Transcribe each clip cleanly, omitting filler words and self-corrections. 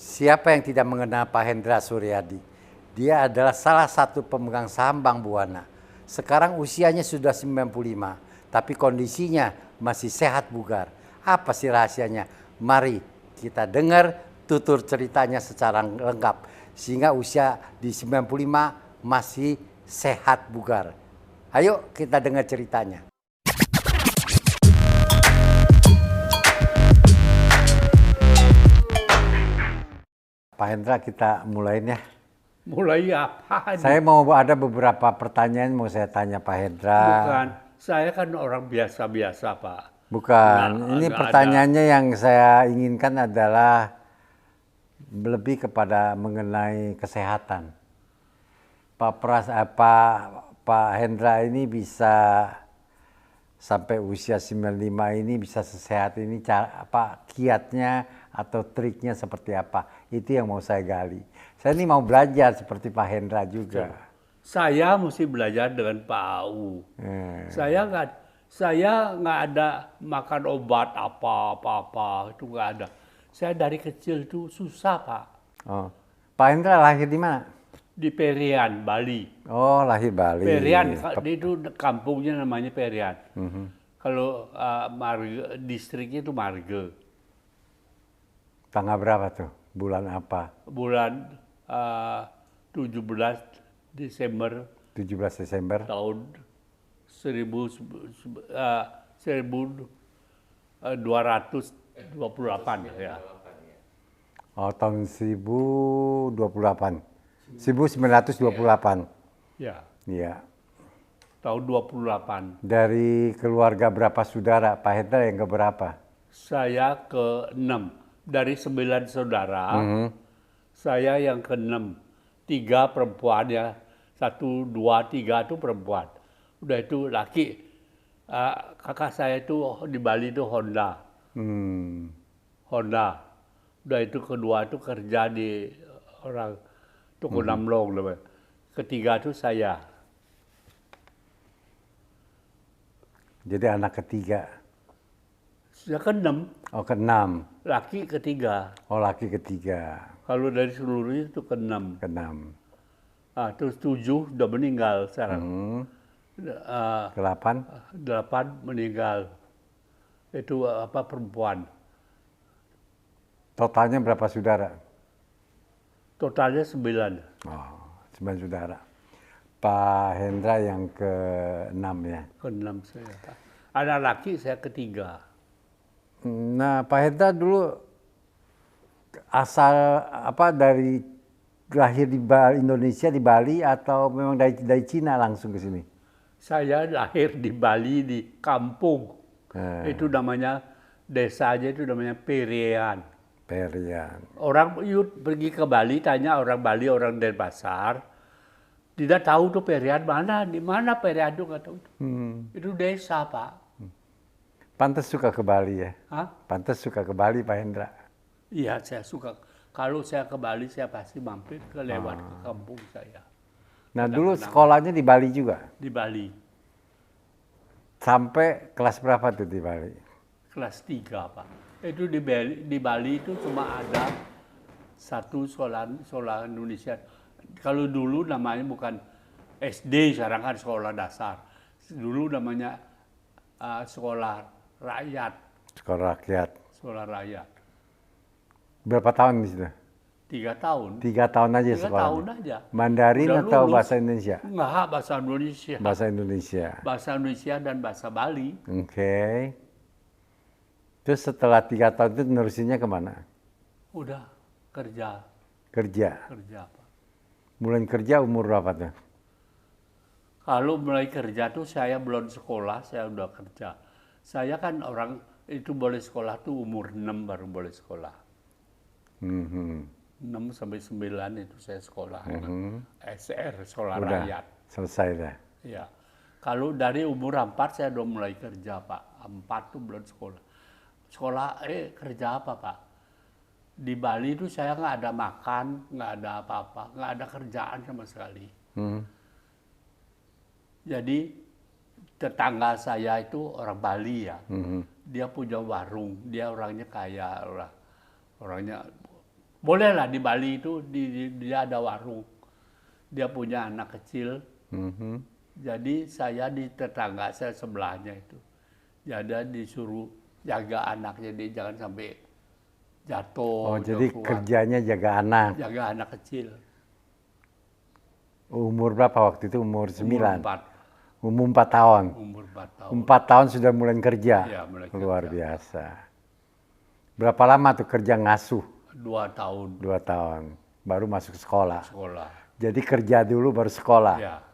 Siapa yang tidak mengenal Pak Hendra Suryadi? Dia adalah salah satu pemegang saham Bank Buana. Sekarang usianya sudah 95, tapi kondisinya masih sehat bugar. Apa sih rahasianya? Mari kita dengar tutur ceritanya secara lengkap. Sehingga usia di 95 masih sehat bugar. Ayo kita dengar ceritanya. Pak Hendra, kita mulain ya. Mulai apa? Saya mau ada beberapa pertanyaan mau saya tanya Pak Hendra. Bukan, saya kan orang biasa-biasa, Pak. Bukan, ini Nggak pertanyaannya yang saya inginkan adalah lebih kepada mengenai kesehatan. Pak Hendra ini bisa sampai usia 95 ini bisa sesehat ini, kiatnya atau triknya seperti apa? Itu yang mau saya gali. Saya ini mau belajar seperti Pak Hendra juga. Saya mesti belajar dengan Pak Au. Saya nggak ada makan obat apa itu nggak ada. Saya dari kecil itu susah, Pak. Oh. Pak Hendra lahir di mana? Di Perian, Bali. Oh, lahir Bali. Perian, itu kampungnya namanya Perian. Kalau distriknya itu Marge. Tanggal berapa tuh? Bulan apa? Bulan 17 Desember 17 Desember. tahun 1228 ya. Oh, tahun 1028. 1928. Ya, Iya. tahun 28. Dari keluarga berapa saudara? Pak Hendra yang keberapa? Saya ke-6 dari 9 saudara. Saya yang ke-6. 3 perempuan ya. 1, 2, 3 itu perempuan. Udah itu laki. Kakak saya itu di Bali itu Honda. Honda. Udah itu kedua itu kerja di orang Tuku Namlong. Ketiga itu saya. Jadi anak ketiga. Saya ke-6. Oh, ke-6. Laki ketiga. Oh, laki ketiga. Kalau dari seluruhnya itu ke-6. Ke-6. Terus 7 udah meninggal sekarang. Ke-8. 8 meninggal. Itu perempuan. Totalnya berapa saudara? Totalnya 9. Oh, 9 saudara. Pak Hendra yang ke-6 ya. Ke-6 saya. Anak laki saya ketiga. Nah, Pak Hendra dulu asal dari lahir di Indonesia di Bali atau memang dari Cina langsung ke sini? Saya lahir di Bali di kampung. Itu namanya desanya itu namanya Perian. Perian. Orang pergi ke Bali tanya orang Bali, orang Denpasar, tidak tahu tuh Perian mana, di mana Perian itu nggak tahu. Itu desa, Pak. Pantes suka ke Bali ya? Hah? Pantes suka ke Bali, Pak Hendra? Iya, saya suka. Kalau saya ke Bali, saya pasti mampir lewat ke kampung saya. Nah, dulu sekolahnya di Bali juga? Di Bali. Sampai kelas berapa tuh di Bali? Kelas 3, Pak. Itu di Bali itu cuma ada satu sekolah Indonesia. Kalau dulu namanya bukan SD, sekarang kan sekolah dasar. Dulu namanya sekolah rakyat. Sekolah rakyat. Sekolah rakyat. Berapa tahun di situ? 3 tahun. 3 tahun aja 3 sekolahnya? tahun aja. Mandarin Udah atau lulus. bahasa Indonesia? Enggak, bahasa Indonesia. Bahasa Indonesia. Bahasa Indonesia dan bahasa Bali. Oke. Terus setelah 3 tahun itu nerusinnya kemana? Udah kerja. Kerja. Kerja, Pak. Mulai kerja umur berapa tuh? Kalau mulai kerja tuh saya belum sekolah, saya udah kerja. Saya kan orang itu boleh sekolah tuh umur 6 baru boleh sekolah. 6 sampai 9 itu saya sekolah. SR, sekolah Udah rakyat. selesai dah. Ya. Kalau dari umur 4 saya udah mulai kerja, Pak. 4 tuh belum sekolah. Kerja apa, Pak? Di Bali itu saya nggak ada makan, nggak ada apa-apa, nggak ada kerjaan sama sekali. Jadi tetangga saya itu orang Bali ya. Dia punya warung, dia orangnya kaya, orangnya Boleh lah di Bali itu dia ada warung. Dia punya anak kecil. Jadi saya di tetangga saya sebelahnya itu. Jadi disuruh jaga anaknya dia jangan sampai Oh, jatuh, jadi keluar. kerjanya jaga anak. Jaga anak kecil. Umur berapa waktu itu? Umur 9? Umur 4. Umur 4 tahun? Umur 4 tahun. 4 tahun sudah mulai kerja? Iya, mulai Luar kerja. biasa. Berapa lama tuh kerja ngasuh? 2 tahun 2 tahun. Baru masuk sekolah. sekolah. Jadi kerja dulu baru sekolah? Ya.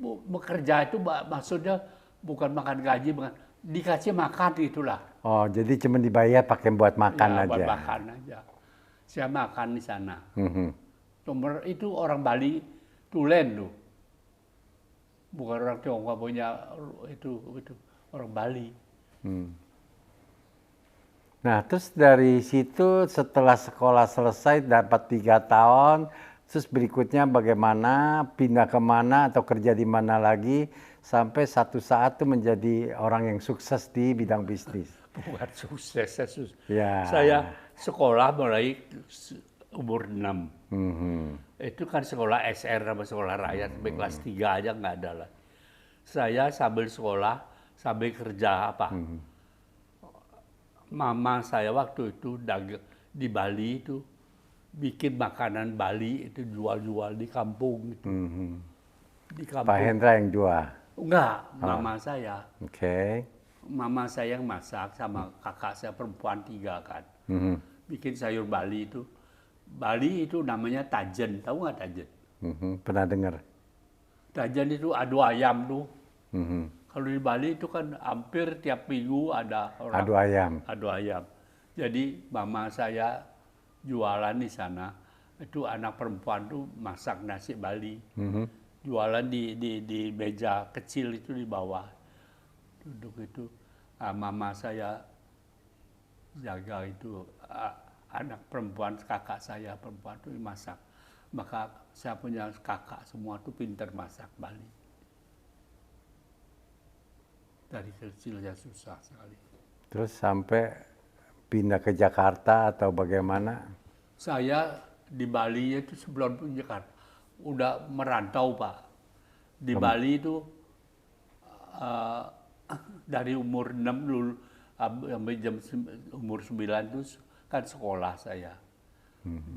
Bekerja itu maksudnya bukan makan gaji, bukan dikasih makan itulah. Oh, jadi cuma dibayar pakai buat makan Ya, aja? buat makan aja. Saya makan di sana. Mhm. Nomor itu orang Bali tulen tuh. Bukan orang Tionghoa punya itu orang Bali. Nah, terus dari situ setelah sekolah selesai dapat 3 tahun, terus berikutnya bagaimana, pindah kemana atau kerja di mana lagi, sampai satu saat tuh menjadi orang yang sukses di bidang bisnis. Bukan sukses, Ya. saya sekolah mulai umur 6. Mhm. Itu kan sekolah SR sama sekolah rakyat, sampai kelas 3 aja nggak ada lah. Saya sambil sekolah, sambil kerja apa. Mama saya waktu itu di Bali itu bikin makanan Bali itu jual-jual di kampung itu. Di Pak kampung. Hendra yang jual. Enggak, mama saya. Oke. Mama saya yang masak sama kakak saya perempuan 3 kan. Bikin sayur Bali itu. Bali itu namanya tajen, tahu nggak tajen? Pernah dengar? Tajen itu adu ayam tuh. Mhm. Kalau di Bali itu kan hampir tiap minggu ada orang Adu ayam. adu ayam. Jadi mama saya jualan di sana. Itu anak perempuan tuh masak nasi Bali. Jualan di meja kecil itu di bawah. Duduk itu. Mama saya jaga itu. Anak perempuan, kakak saya perempuan itu masak. Maka saya punya kakak semua tuh pintar masak Bali. Dari kecil ya susah sekali. Terus sampai pindah ke Jakarta atau bagaimana? Saya di Bali itu sebelum ke Jakarta udah merantau Pak. Di Bali itu dari umur 6 dulu sampai umur 9 itu kan sekolah saya.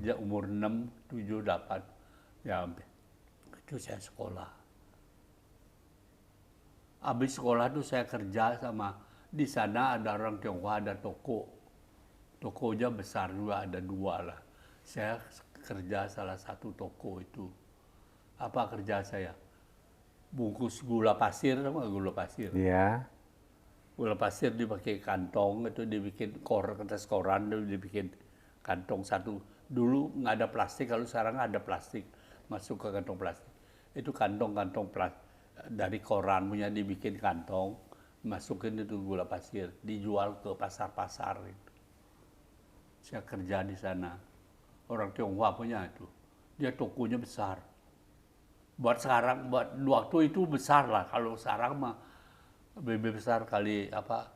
Ya, umur 6, 7, 8 ya itu saya sekolah. Habis sekolah tuh saya kerja sama di sana ada orang Tionghoa, ada toko. Tokonya besar juga, ada 2 lah. Saya kerja salah satu toko itu. Apa kerja saya? Bungkus gula pasir, sama gula pasir. Iya. Gula pasir dipakai kantong, itu dibikin kertas koran, itu dibikin kantong satu. Dulu nggak ada plastik, kalau sekarang ada plastik. Masuk ke kantong plastik. Itu kantong-kantong plastik. Dari koran punya dibikin kantong, masukin itu gula pasir, dijual ke pasar-pasar itu. Saya kerja di sana. Orang Tionghoa punya itu. Dia tokonya besar. Buat sekarang, buat waktu itu besar lah. Kalau sekarang mah lebih besar kali apa?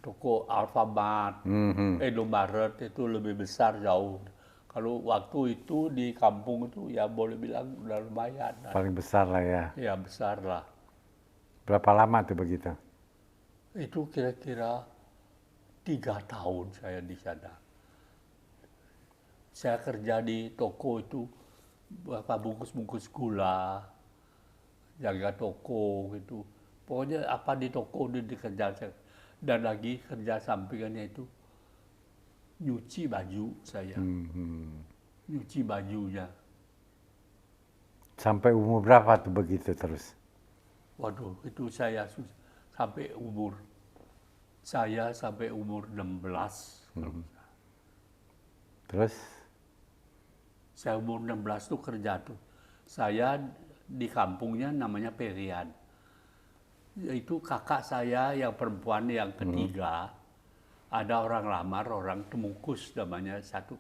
Toko Alfamart, Indomaret itu lebih besar jauh. Kalau waktu itu di kampung itu ya boleh bilang udah lumayan. Paling besar lah ya. Ya besar lah. Berapa lama tuh begitu? Itu kira-kira 3 tahun saya di sana. Saya kerja di toko itu, bungkus-bungkus gula, jaga toko gitu. Pokoknya apa di toko udah dikerjakan. Dan lagi kerja sampingannya itu nyuci baju saya. Nyuci bajunya. Sampai umur berapa tuh begitu terus? Waduh, itu saya sampai umur 16. Terus? Saya umur 16 tuh kerja tuh. Saya di kampungnya namanya Perian. Itu kakak saya yang perempuan yang ketiga. Ada orang lamar, orang Temungkus namanya, satu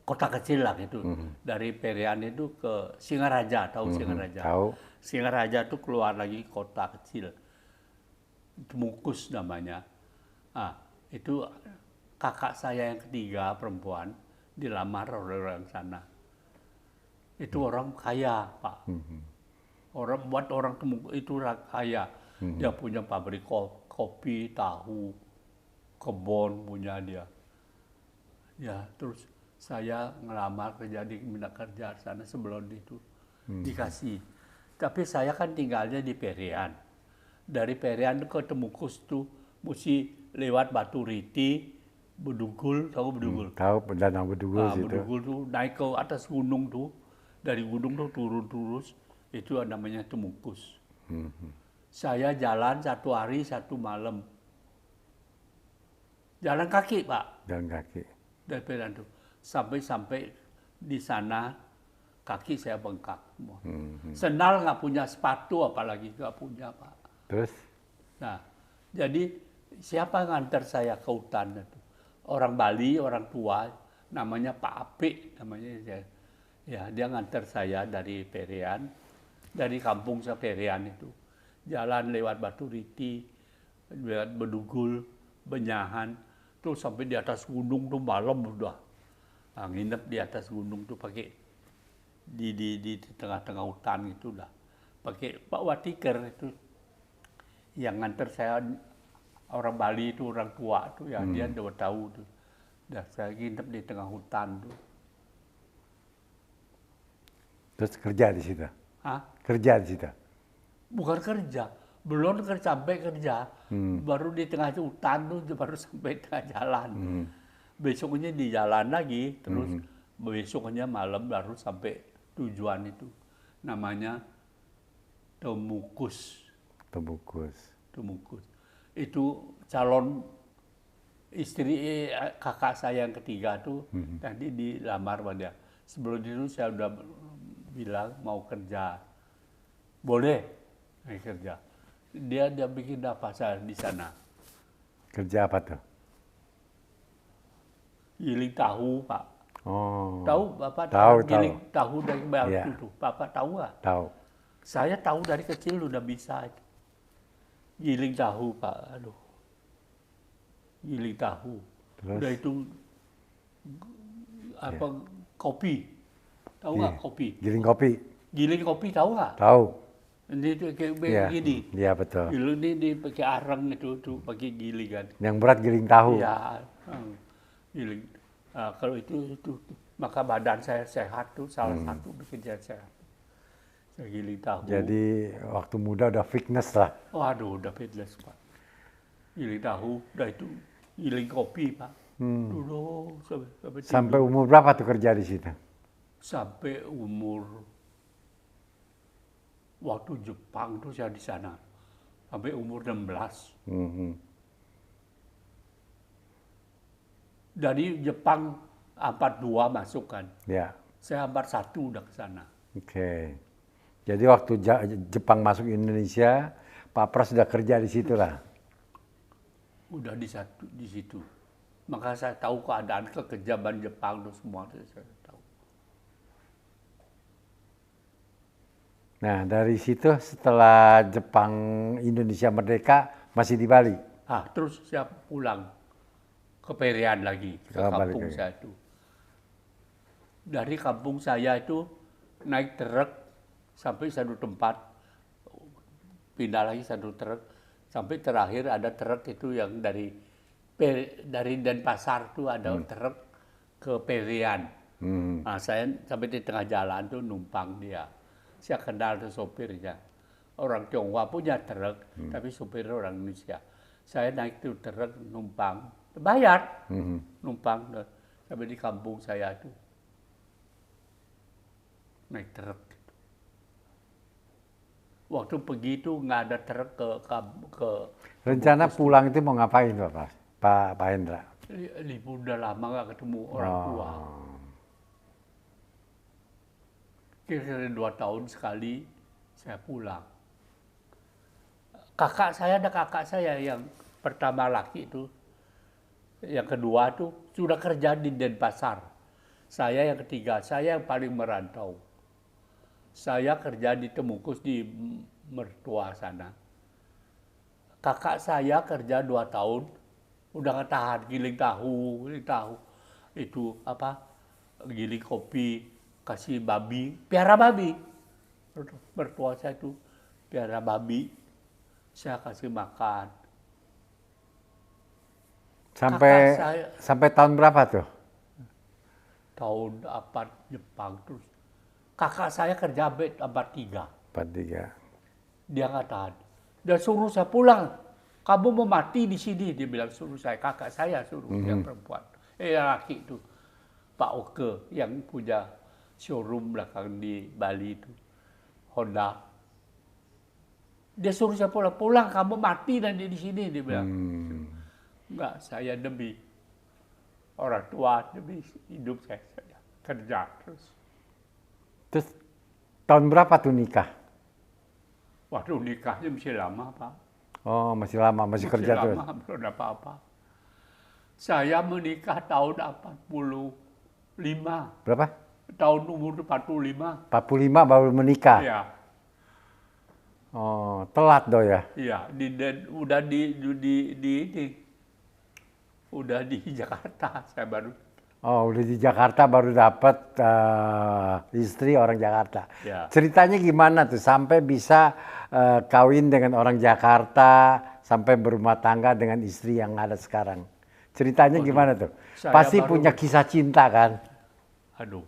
kota kecil lah gitu. Dari Perian itu ke Singaraja, tahu Singaraja? Tahu. Singaraja itu keluar lagi kota kecil. Temungkus namanya. Itu kakak saya yang ketiga perempuan dilamar oleh orang sana. Itu orang kaya, Pak. Buat orang Temukus itu orang kaya. Dia punya pabrik kopi, tahu, kebun punya dia. Ya, terus saya ngelamar kerja di minta kerja sana sebelum itu dikasih. Tapi saya kan tinggalnya di Perian. Dari Perian ke Temukus tuh mesti lewat Batu Riti, Bedugul, tahu Bedugul? Tahu Danau Bedugul Nah, situ. Bedugul tuh naik ke atas gunung tuh. Dari gunung tuh turun terus. Itu namanya Temukus. Saya jalan 1 hari 1 malam. Jalan kaki, Pak. Jalan kaki. Dari Perian tuh. Sampai di sana kaki saya bengkak. Sendal nggak punya, sepatu apalagi nggak punya, Pak. Terus? Nah, jadi siapa yang ngantar saya ke hutan itu? Orang Bali, orang tua, namanya Pak Apik, namanya. Ya, dia ngantar saya dari Perian, dari kampung saya Perian itu. Jalan lewat Batu Riti, lewat Bedugul, Benyahan, terus sampai di atas gunung tuh malam udah. Nah, nginep di atas gunung tuh pakai di tengah-tengah hutan gitu lah. Pakai Pak Watiker itu yang nganter saya, orang Bali itu orang tua tuh ya, dia udah tahu tuh. Dah saya nginep di tengah hutan tuh. Terus kerja di situ? Hah? Kerja di situ? Bukan kerja, belum sampai kerja, baru di tengah hutan tuh baru sampai tengah jalan. Besoknya di jalan lagi, terus besoknya malam baru sampai tujuan itu. Namanya Temukus. Temukus. Itu calon istri kakak saya yang ketiga tuh tadi dilamar sama dia. Sebelum itu saya udah bilang mau kerja. Boleh kerja. Dia bikin apa saya di sana. Kerja apa tuh? Giling tahu, Pak. Oh. Tahu Bapak Tahu, giling tahu dari batu Iya. tuh. Bapak tahu nggak? Tahu. Saya tahu dari kecil udah bisa itu. Giling tahu, Pak. Aduh. Giling tahu. Terus? Udah itu apa kopi. Tahu nggak kopi? Giling kopi? Giling kopi tahu nggak? Tahu. Ini tuh kayak Iya. begini. Iya betul. Giling ini pakai arang itu tuh pakai giling kan. Yang berat giling tahu. Iya. Giling. Nah, kalau itu maka badan saya sehat tuh salah satu bikin saya sehat. Saya giling tahu. Jadi waktu muda udah fitness lah. Waduh, udah fitness, Pak. Giling tahu, udah itu giling kopi, Pak. Dulu Sampai umur berapa tuh kerja di situ? sampai umur waktu Jepang tuh saya di sana. Sampai umur 16. Dari Jepang 42 masuk kan. Ya. Saya 41 udah ke sana. Oke. Jadi waktu Jepang masuk Indonesia, Pak Pras sudah kerja di situ lah. Udah di situ. Maka saya tahu keadaan kekejaman Jepang itu semua itu saya tahu. Nah dari situ setelah Jepang Indonesia merdeka masih di Bali. Terus saya pulang ke Perian lagi, ke kampung saya itu. Dari kampung saya itu naik truk sampai satu tempat, pindah lagi satu truk, sampai terakhir ada truk itu yang dari Denpasar tuh ada truk ke Perian. Nah, saya sampai di tengah jalan tuh numpang dia. Saya kenal tuh sopirnya. Orang Tionghoa punya truk, tapi sopirnya orang Indonesia. Saya naik tuh truk numpang, bayar, numpang sampai di kampung saya tuh. Naik truk. Waktu pergi itu nggak ada truk ke Rencana pulang itu mau ngapain Pak Hendra? libur udah lama nggak ketemu orang tua. Kira-kira 2 tahun sekali saya pulang. Ada kakak saya yang pertama laki itu, yang kedua tuh sudah kerja di Denpasar. Saya yang ketiga, saya yang paling merantau. Saya kerja di Temukus di mertua sana. Kakak saya kerja 2 tahun, Udah nggak tahan, giling tahu, itu apa? Giling kopi, kasih babi, piara babi. Mertua saya itu piara babi, saya kasih makan. Sampai Kakak saya sampai tahun berapa tuh? tahun abad Jepang terus. Kakak saya kerja abad 3. 43. Dia nggak tahan. Dia suruh saya pulang. Kamu mau mati di sini, dia bilang suruh saya. Kakak saya suruh, yang perempuan. Laki itu. Pak Oke yang punya showroom belakang di Bali itu. Honda. Dia suruh saya pulang, kamu mati nanti di sini, dia bilang. Enggak, saya demi orang tua, demi hidup saya kerja terus. Terus tahun berapa tuh nikah? Waduh, nikahnya masih lama, Pak. Oh, masih lama, masih kerja lama, terus. belum apa-apa. Saya menikah tahun 45. Berapa? Tahun umur 45. 45 baru menikah. Ya, Oh, telat do ya. iya. Udah udah di Jakarta saya baru. Oh, udah di Jakarta baru dapat istri orang Jakarta. Ya. Ceritanya gimana tuh sampai bisa kawin dengan orang Jakarta, sampai berumah tangga dengan istri yang ada sekarang? Ceritanya gimana tuh? saya Pasti baru- punya kisah cinta kan? Aduh,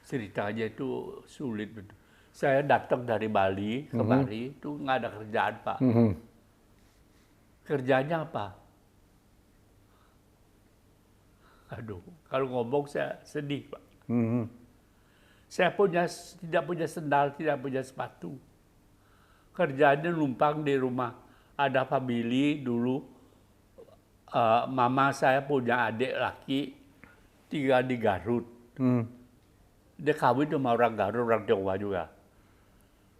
ceritanya itu sulit betul. Saya datang dari Bali kemari itu nggak ada kerjaan, Pak. Kerjanya apa? Aduh, kalau ngomong saya sedih, Pak. Saya tidak punya sendal, tidak punya sepatu. Kerjanya numpang di rumah. Ada family dulu. Mama saya punya adik laki tinggal di Garut. Dia kawin sama orang Garut, orang Jawa juga.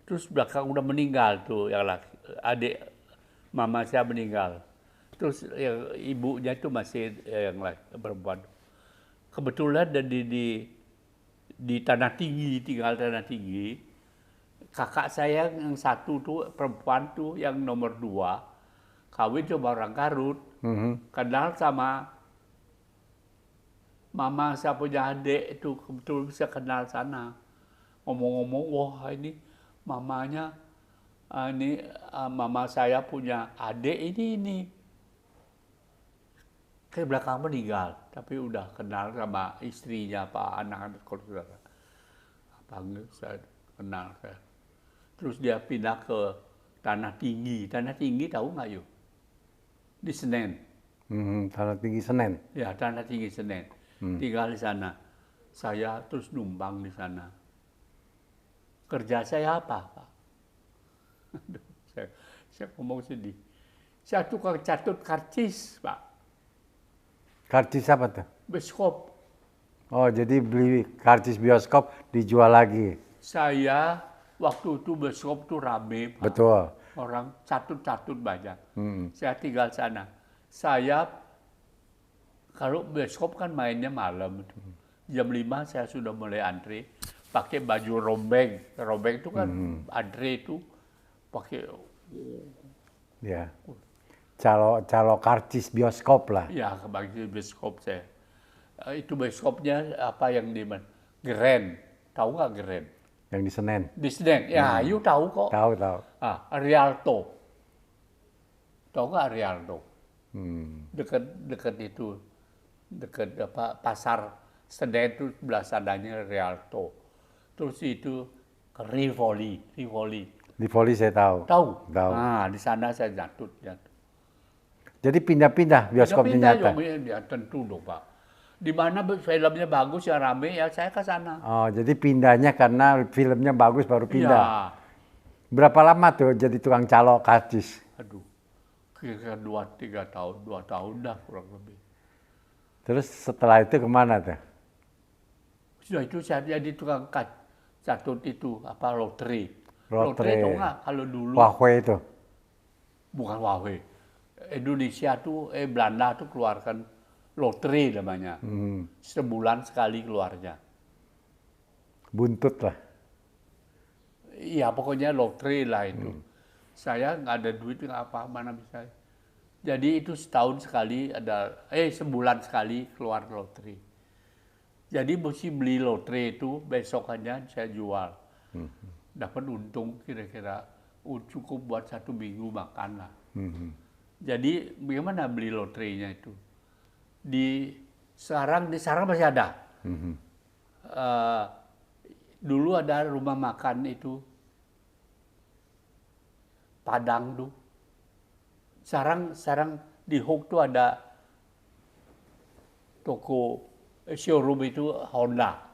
Terus belakang udah meninggal tuh yang laki, adik mama saya meninggal. Terus yang ibunya itu masih yang perempuan. Kebetulan dan di Tanah Tinggi, tinggal Tanah Tinggi. Kakak saya yang satu tuh perempuan tuh yang nomor 2 kawin sama orang Garut. Kenal sama mama saya punya adik itu kebetulan bisa kenal sana. Ngomong-ngomong, wah ini mamanya, mama saya punya adik ini. Ke belakang meninggal, tapi udah kenal sama istrinya, anak-anak saudara. Panggil saya kenal saya. Terus dia pindah ke Tanah Tinggi. Tanah Tinggi tahu nggak yuk? Di Senen. Tanah Tinggi Senen. Ya, Tanah Tinggi Senen. Tinggal di sana. Saya terus numpang di sana. Kerja saya apa, Pak? Aduh, saya ngomong sedih. Saya tukang catut karcis, Pak. Karcis apa tuh? Bioskop. Oh, jadi beli karcis bioskop dijual lagi. Saya waktu itu bioskop tuh rame, Pak. Betul. Orang catut-catut banyak. Saya tinggal sana. Saya kalau bioskop kan mainnya malam. Jam 5 saya sudah mulai antri. Pakai baju rombeng. Rombeng itu kan antri itu pakai. Ya. Calo karcis bioskop lah. Ya, bagi bioskop saya. Itu bioskopnya apa yang di mana? Grand. Tahu nggak Grand? Yang di Senen. Di Senen. Ya, you tahu kok. Tahu. Rialto. Tahu nggak Rialto? Dekat itu. Dekat apa pasar Senen itu sebelah sananya Rialto. Terus itu Rivoli. Di Voli saya tahu. Tahu? Tahu. Nah, di sana saya jatuh. Jadi pindah-pindah bioskopnya nyata. Ya, tentu dong, Pak. Di mana filmnya bagus ya rame ya saya ke sana. Oh, jadi pindahnya karena filmnya bagus baru pindah. Ya. Berapa lama tuh jadi tukang calo karcis? Aduh, kira-kira 2-3 tahun, 2 tahun dah kurang lebih. Terus setelah itu kemana tuh? Sudah itu saya jadi tukang catut itu, apa, lotre. Lotre. Lotre tahu nggak? Kalau dulu, Huawei itu. bukan Huawei. Indonesia tuh, Belanda tuh keluarkan lotre namanya. Sebulan sekali keluarnya. Buntut lah. Iya, pokoknya lotre lah itu. Saya nggak ada duit, nggak apa, mana bisa. Jadi itu setahun sekali sebulan sekali keluar lotre. Jadi mesti beli lotre itu besokannya saya jual. Dapat untung kira-kira cukup buat 1 minggu makan lah. Jadi bagaimana beli lotrenya itu? Sekarang masih ada. Dulu ada rumah makan itu Padang tuh. Sekarang di Hook tuh ada toko showroom itu Honda.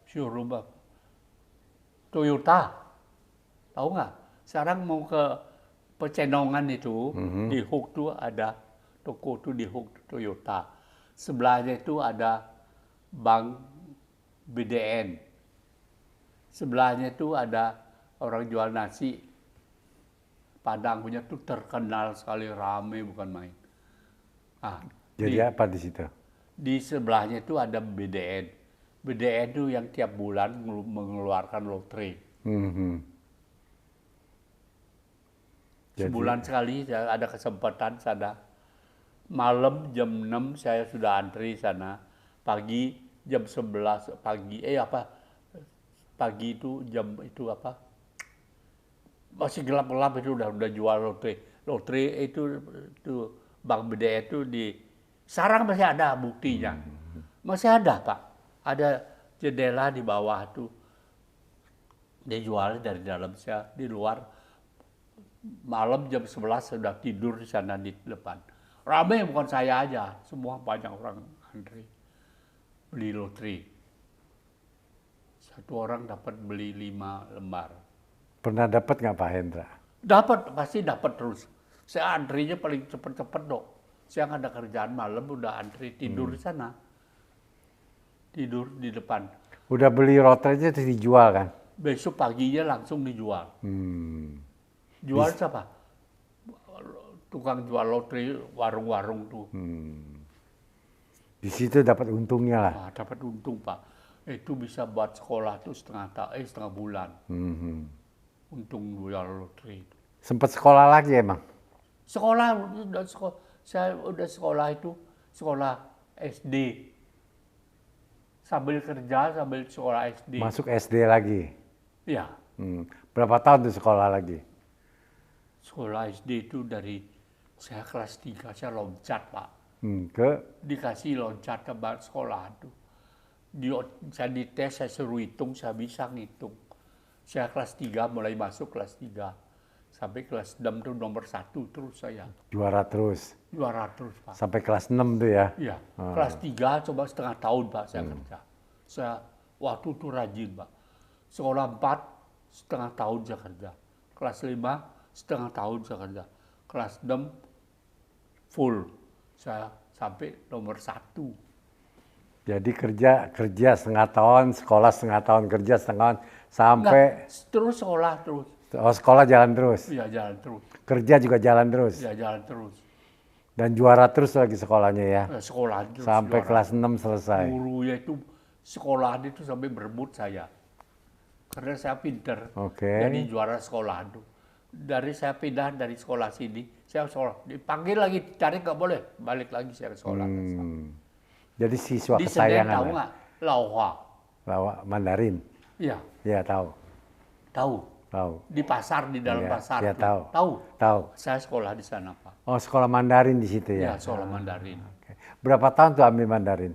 Showroom apa? Toyota. Tahu nggak? Sekarang mau ke Pecenongan itu, di Hook tuh ada toko tuh di Hook Toyota. Sebelahnya itu ada Bank BDN. Sebelahnya itu ada orang jual nasi. Padang punya tuh terkenal sekali, rame bukan main. Jadi apa di situ? Di sebelahnya itu ada BDN. BDN itu yang tiap bulan mengeluarkan lotre. Sebulan sekali ada kesempatan sana. Malam jam 6 saya sudah antri sana. Pagi jam 11 pagi. Pagi itu jam itu apa? Masih gelap-gelap itu udah jual lotre. Lotre itu Bank BDN itu sekarang masih ada buktinya. Masih ada, Pak. Ada jendela di bawah tuh. Dia jual dari dalam, saya di luar. Malam jam 11 sudah tidur di sana di depan. Ramai bukan saya aja, semua banyak orang antri beli lotre. Satu orang dapat beli 5 lembar. Pernah dapat nggak Pak Hendra? Dapat, pasti dapat terus. Saya antrinya paling cepet-cepet dok. Saya nggak ada kerjaan malam, udah antri tidur di sana. Tidur di depan. Udah beli lotrenya terus dijual kan? Besok paginya langsung dijual. Jual siapa? Tukang jual lotre, warung-warung tuh. Di situ dapat untungnya lah. Dapat untung Pak. Itu bisa buat sekolah tuh setengah bulan. Untung jual lotre itu. Sempat sekolah lagi emang? Saya udah sekolah itu, sekolah SD. Sambil kerja, sambil sekolah SD. Masuk SD lagi? Iya. Berapa tahun tuh sekolah lagi? Sekolah SD itu dari saya kelas 3, saya loncat Pak. Dikasih loncat ke sekolah itu. Saya dites, saya suruh hitung, saya bisa ngitung. Saya kelas 3 mulai masuk kelas 3. Sampai kelas 6 itu nomor 1 terus saya. Juara terus? Juara terus Pak. Sampai kelas 6 tuh ya? Iya. Kelas 3 coba setengah tahun Pak saya kerja. Saya waktu itu rajin Pak. Sekolah 4 setengah tahun saya kerja. Kelas 5 setengah tahun saya kerja. Kelas 6 full. Saya sampai nomor 1. Jadi kerja setengah tahun, sekolah setengah tahun, kerja setengah tahun, sampai... Enggak, terus sekolah terus. Oh, sekolah jalan terus? Iya, jalan terus. Kerja juga jalan terus? Iya, jalan terus. Dan juara terus lagi sekolahnya ya? Sekolah terus. Sampai juara. kelas 6 selesai? Gurunya itu, sekolah itu sampai berebut saya. Karena saya pinter. Jadi juara sekolah itu. Dari saya pindah dari sekolah sini, saya sekolah. Dipanggil lagi, cari nggak boleh. Balik lagi saya ke sekolah. Jadi siswa di kesayangan. Di Senen tahu nggak? Lauha. Lauha, Mandarin? Iya. Iya tahu. Tahu. Di pasar, di dalam pasar. Iya tahu. Tahu. Saya sekolah di sana Pak. Oh sekolah Mandarin di situ ya? Iya, sekolah Mandarin. Berapa tahun tuh ambil Mandarin?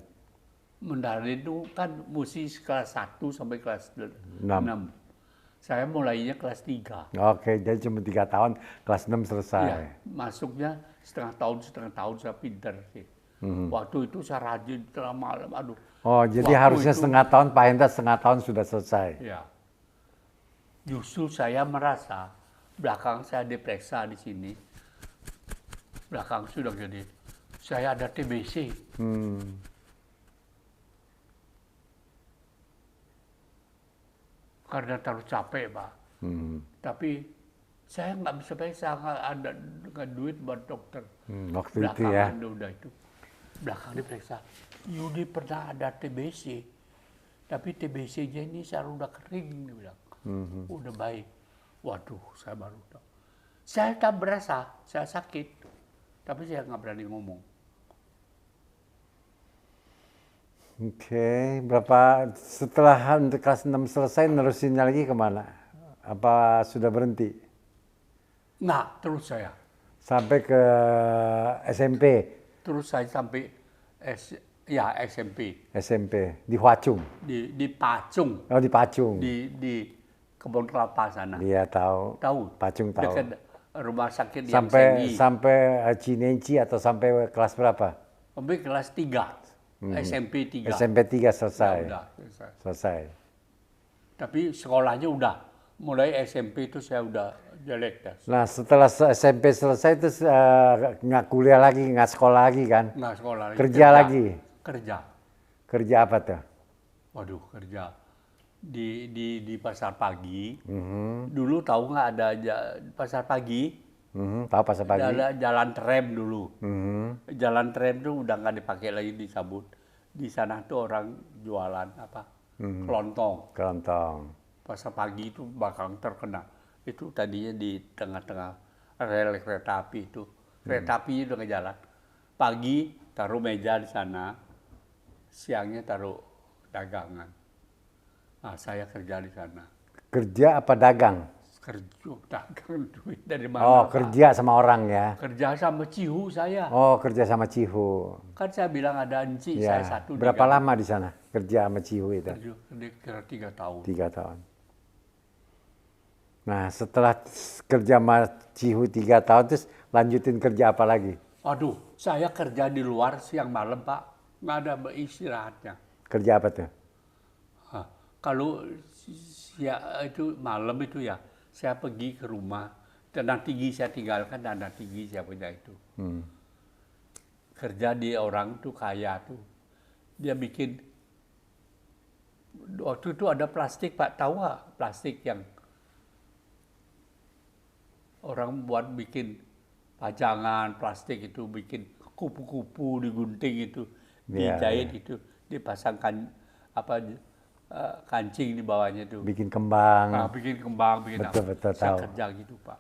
Mandarin itu kan mesti kelas 1 sampai kelas 6. Saya mulainya kelas 3. Oke, jadi cuma 3 tahun, kelas 6 selesai. Iya, masuknya setengah tahun saya pinter sih. Waktu itu saya rajin tengah malam, aduh. Oh, jadi harusnya setengah tahun, Pak Hendra setengah tahun sudah selesai. Iya. Justru saya merasa, belakang saya diperiksa di sini, belakang sudah gede, saya ada TBC. Karena terlalu capek Pak. Tapi saya nggak bisa periksa, nggak duit buat dokter. Waktu itu ya? Udah itu. Belakang diperiksa, Yudi pernah ada TBC. Tapi TBC-nya ini sekarang udah kering, dia bilang. Udah baik. Waduh, saya baru tahu. Saya tak berasa, saya sakit. Tapi saya nggak berani ngomong. Oke, berapa setelah untuk kelas 6 selesai nerusinnya lagi kemana? Apa sudah berhenti? Nggak, terus saya. Sampai ke SMP, Terus saya sampai SMP. SMP di Huacung. Di Pacung. Oh di Pacung. Di Kebun Kelapa sana. Dia tahu. Tahu? Pacung tahu. Dekat rumah sakit yang Sampai Senggi. sampai Cineci atau sampai kelas berapa? Sampai kelas 3. SMP 3. SMP 3 selesai. Ya, udah, selesai. Selesai. Tapi sekolahnya udah. Mulai SMP itu saya udah jelek dah. Nah setelah SMP selesai itu nggak kuliah lagi, nggak sekolah lagi kan? Nggak sekolah lagi. Kerja lagi. Kerja. Kerja apa tuh? Waduh, kerja. Di pasar pagi. Dulu tahu nggak ada pasar pagi? Tahu pasar pagi? Ada jalan tram dulu. Mhm. Jalan tram tuh udah nggak dipakai lagi, disabut. Di sana tuh orang jualan apa? Kelontong. Kelontong. Pasar pagi itu bakal terkena. Itu tadinya di tengah-tengah rel kereta api itu. Kereta api udah nggak jalan. Pagi taruh meja di sana, siangnya taruh dagangan. Nah, saya kerja di sana. Kerja apa dagang? Kerja dagang duit dari mana? Oh Pak? kerja sama orang ya? Kerja sama Cihu saya. Oh kerja sama Cihu. Kan saya bilang ada enci Ya. saya satu. Berapa lama di sana kerja sama Cihu itu? Kira 3 tahun. 3 tahun. Nah setelah kerja sama Cihu 3 tahun terus lanjutin kerja apa lagi? Aduh, saya kerja di luar siang malam Pak, nggak ada istirahatnya. Kerja apa tuh? Hah, kalau itu malam itu ya, saya pergi ke rumah. Dandang tinggi saya tinggalkan, dandang tinggi saya punya itu. Kerja di orang tuh kaya tuh. Dia bikin, waktu itu ada plastik Pak, tahu nggak? Plastik yang orang buat bikin pajangan plastik itu, bikin kupu-kupu digunting itu, dijahit itu, dipasangkan apa kancing di bawahnya itu. Bikin kembang. Nah, bikin kembang, bikin Betul, apa. betul, Saya tahu. kerja gitu Pak.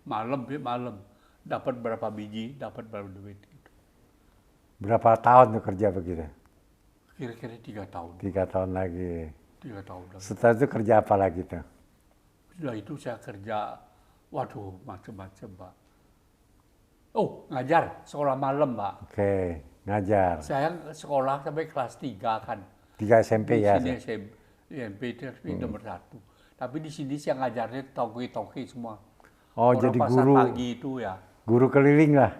Malam dapat berapa biji, dapat berapa duit gitu. Berapa tahun tuh kerja begitu? Kira-kira 3 tahun. 3 tahun lagi. 3 tahun lagi. Setelah itu kerja apa lagi tuh? Setelah itu saya kerja, waduh macam-macam Pak. Oh, ngajar sekolah malam Pak. Oke, ngajar. Saya sekolah sampai kelas 3 kan. 3 SMP Di ya? sini SMP itu nomor 1. Tapi di sini saya ngajarnya toki-toki semua. Oh Orang jadi pasar guru, pagi itu ya. guru keliling lah.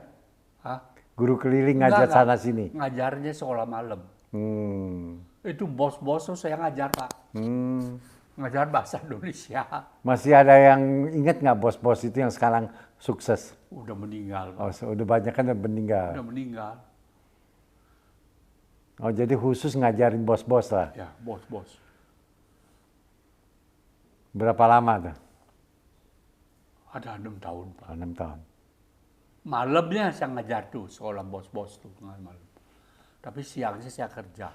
Hah? Guru keliling ngajar Enggak. sana sini. Ngajarnya sekolah malam. Hmm. Itu bos-bos tuh saya ngajar Pak. Ngajar bahasa Indonesia. Masih ada yang ingat nggak bos-bos itu yang sekarang sukses? Udah meninggal Pak. Oh, udah banyak kan udah meninggal. Udah meninggal. Oh, jadi khusus ngajarin bos-bos lah. Ya, bos-bos. Berapa lama tuh? Ada 6 tahun Pak. 6 tahun. Malamnya saya ngajar tuh sekolah bos-bos tuh malam. Tapi siangnya saya kerja.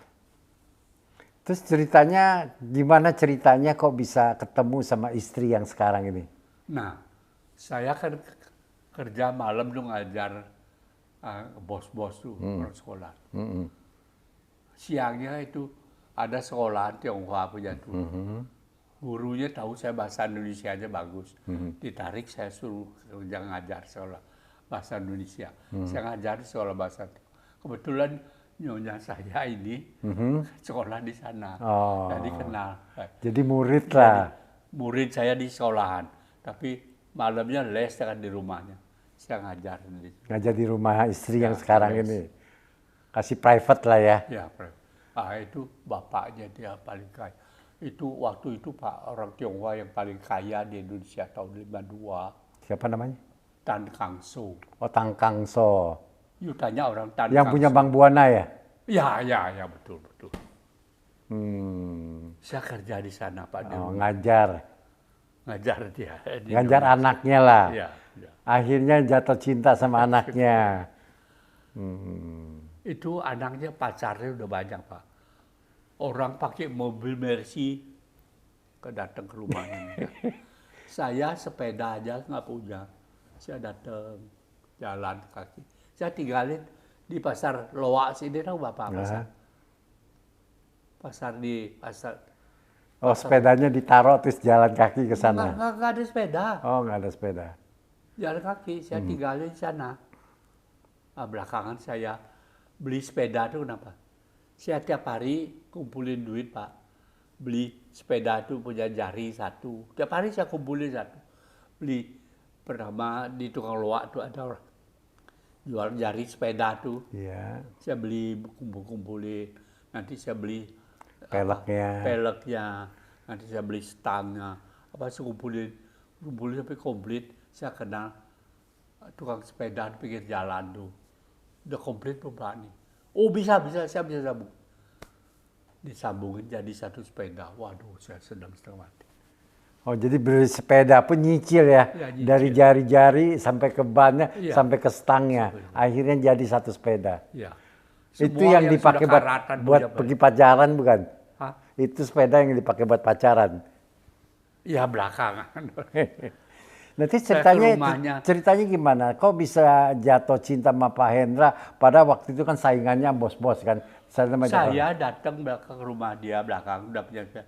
Terus ceritanya, gimana ceritanya kok bisa ketemu sama istri yang sekarang ini? Nah, saya kan kerja malam tuh ngajar bos-bos tuh orang sekolah. Siangnya itu ada sekolah Tionghoa punya tuh. Gurunya tahu saya bahasa Indonesia aja bagus. Ditarik saya suruh kerja ngajar sekolah bahasa Indonesia. Saya ngajar di sekolah bahasa. Kebetulan nyonya saya ini sekolah di sana. Oh. Jadi kenal. Jadi murid lah. Murid saya di sekolahan, tapi malamnya les kan di rumahnya. Saya ngajar di Ngajar di rumah istri yang Ya, sekarang les. ini. Kasih private lah ya. ya, itu bapaknya dia paling kaya. Itu waktu itu Pak orang Tionghoa yang paling kaya di Indonesia tahun 52, Siapa namanya? Tan Kang So. Oh, Tang Kang So. You tanya orang Tan Yang Kang punya So. Bang Buana ya? Ya, betul. Hmm. Saya kerja di sana Pak, di Oh, rumah. ngajar. Ngajar dia. di Ngajar Indonesia. anaknya lah. Ya. Akhirnya jatuh cinta sama anaknya. Itu anaknya pacarnya udah banyak Pak. Orang pakai mobil Mercy datang ke rumahnya. Saya sepeda aja nggak punya. Saya datang jalan kaki. Saya tinggalin di pasar Loak sini, tahu Bapak pasar? Nah. Pasar di pasar. Oh, sepedanya ditaruh terus jalan kaki ke sana. Nggak ada sepeda. Oh, nggak ada sepeda. Jalan kaki, saya tinggalin di sana. Nah, belakangan saya beli sepeda itu kenapa? Saya tiap hari kumpulin duit, Pak. Beli sepeda itu punya jari satu. Tiap hari saya kumpulin satu. Beli pertama di tukang loak itu ada orang jual jari sepeda tuh. Iya. Saya beli kumpulin. Nanti saya beli Peleknya. peleknya. Nanti saya beli stangnya. Apa saya kumpulin sampai komplit. Saya kenal tukang sepeda di pinggir jalan tuh. Udah komplit belum Pak nih? Oh bisa, saya bisa sambung. Disambungin jadi satu sepeda. Waduh, saya senang setengah mati. Oh, jadi beli sepeda pun nyicil ya, Ya, nyicil. dari jari-jari sampai ke bannya, Iya. sampai ke stangnya. Akhirnya jadi satu sepeda. Ya. Itu Semua yang dipakai sudah buat, karatan buat punya, Pak. pergi pacaran bukan? Hah? Itu sepeda yang dipakai buat pacaran. Ya belakangan. Nanti Saya ke rumahnya. ceritanya gimana? Kok bisa jatuh cinta sama Pak Hendra? Pada waktu itu kan saingannya bos-bos kan. Saya datang ke rumah dia belakang, udah punya sepeda.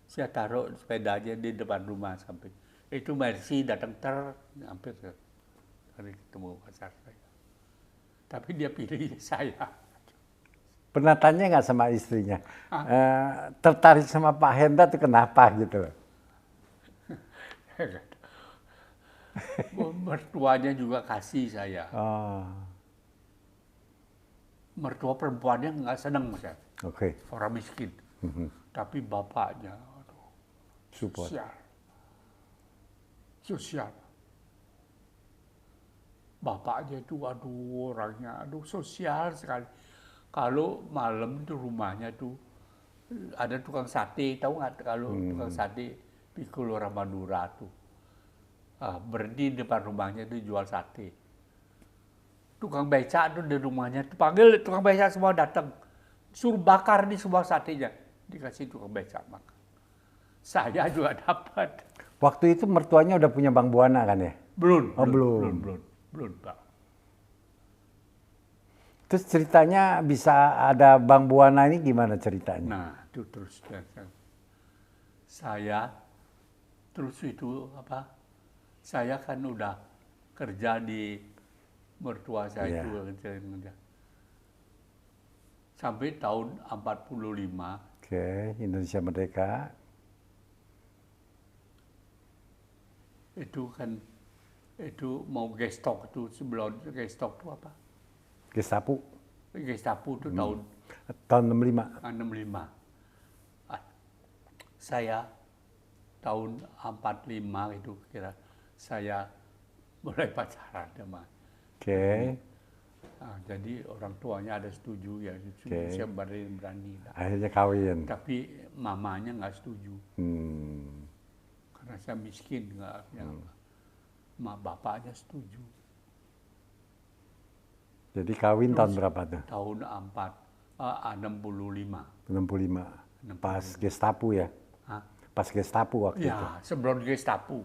Saya taruh sepedanya di depan rumah sampai. Itu Mercy datang hampir hari ketemu pacar saya. Tapi dia pilih saya. Pernah tanya nggak sama istrinya? Tertarik sama Pak Hendra itu kenapa gitu? Mertuanya juga kasih saya. Oh, Mertua perempuannya nggak seneng saya. oke. Orang miskin. Tapi bapaknya, aduh, Support. sosial. Bapaknya itu, aduh orangnya, aduh sosial sekali. Kalau malam itu rumahnya tuh ada tukang sate, tahu nggak kalau tukang sate Piccolo Ramadura tuh. Berhenti di depan rumahnya itu jual sate. Tukang becak tuh di rumahnya, tuh panggil tukang becak semua datang. Suruh bakar nih semua satenya. Dikasih tukang becak makan. Saya juga dapat. Waktu itu mertuanya udah punya Bang Buana kan ya? Belum, Oh, belum. Pak. Terus ceritanya bisa ada Bang Buana ini gimana ceritanya? Nah, itu terus saya terus itu apa? Saya kan udah kerja di mertua saya Iya. itu kerja. Sampai tahun 45 Oke, Indonesia Merdeka. itu kan itu mau gestok itu sebelum gestok itu apa? Gestapo. Gestapo itu tahun Tahun 65. 65. Saya tahun 45 itu kira saya mulai pacaran sama. Oke. Nah, jadi orang tuanya ada setuju ya, Oke. saya berani. Akhirnya kawin. Tapi mamanya nggak setuju karena saya miskin nggak. Bapaknya setuju. Jadi kawin tahun berapa tuh? Tahun 65. 65. Pas Gestapo ya? Hah? Pas Gestapo waktu itu. Ya, sebelum Gestapo.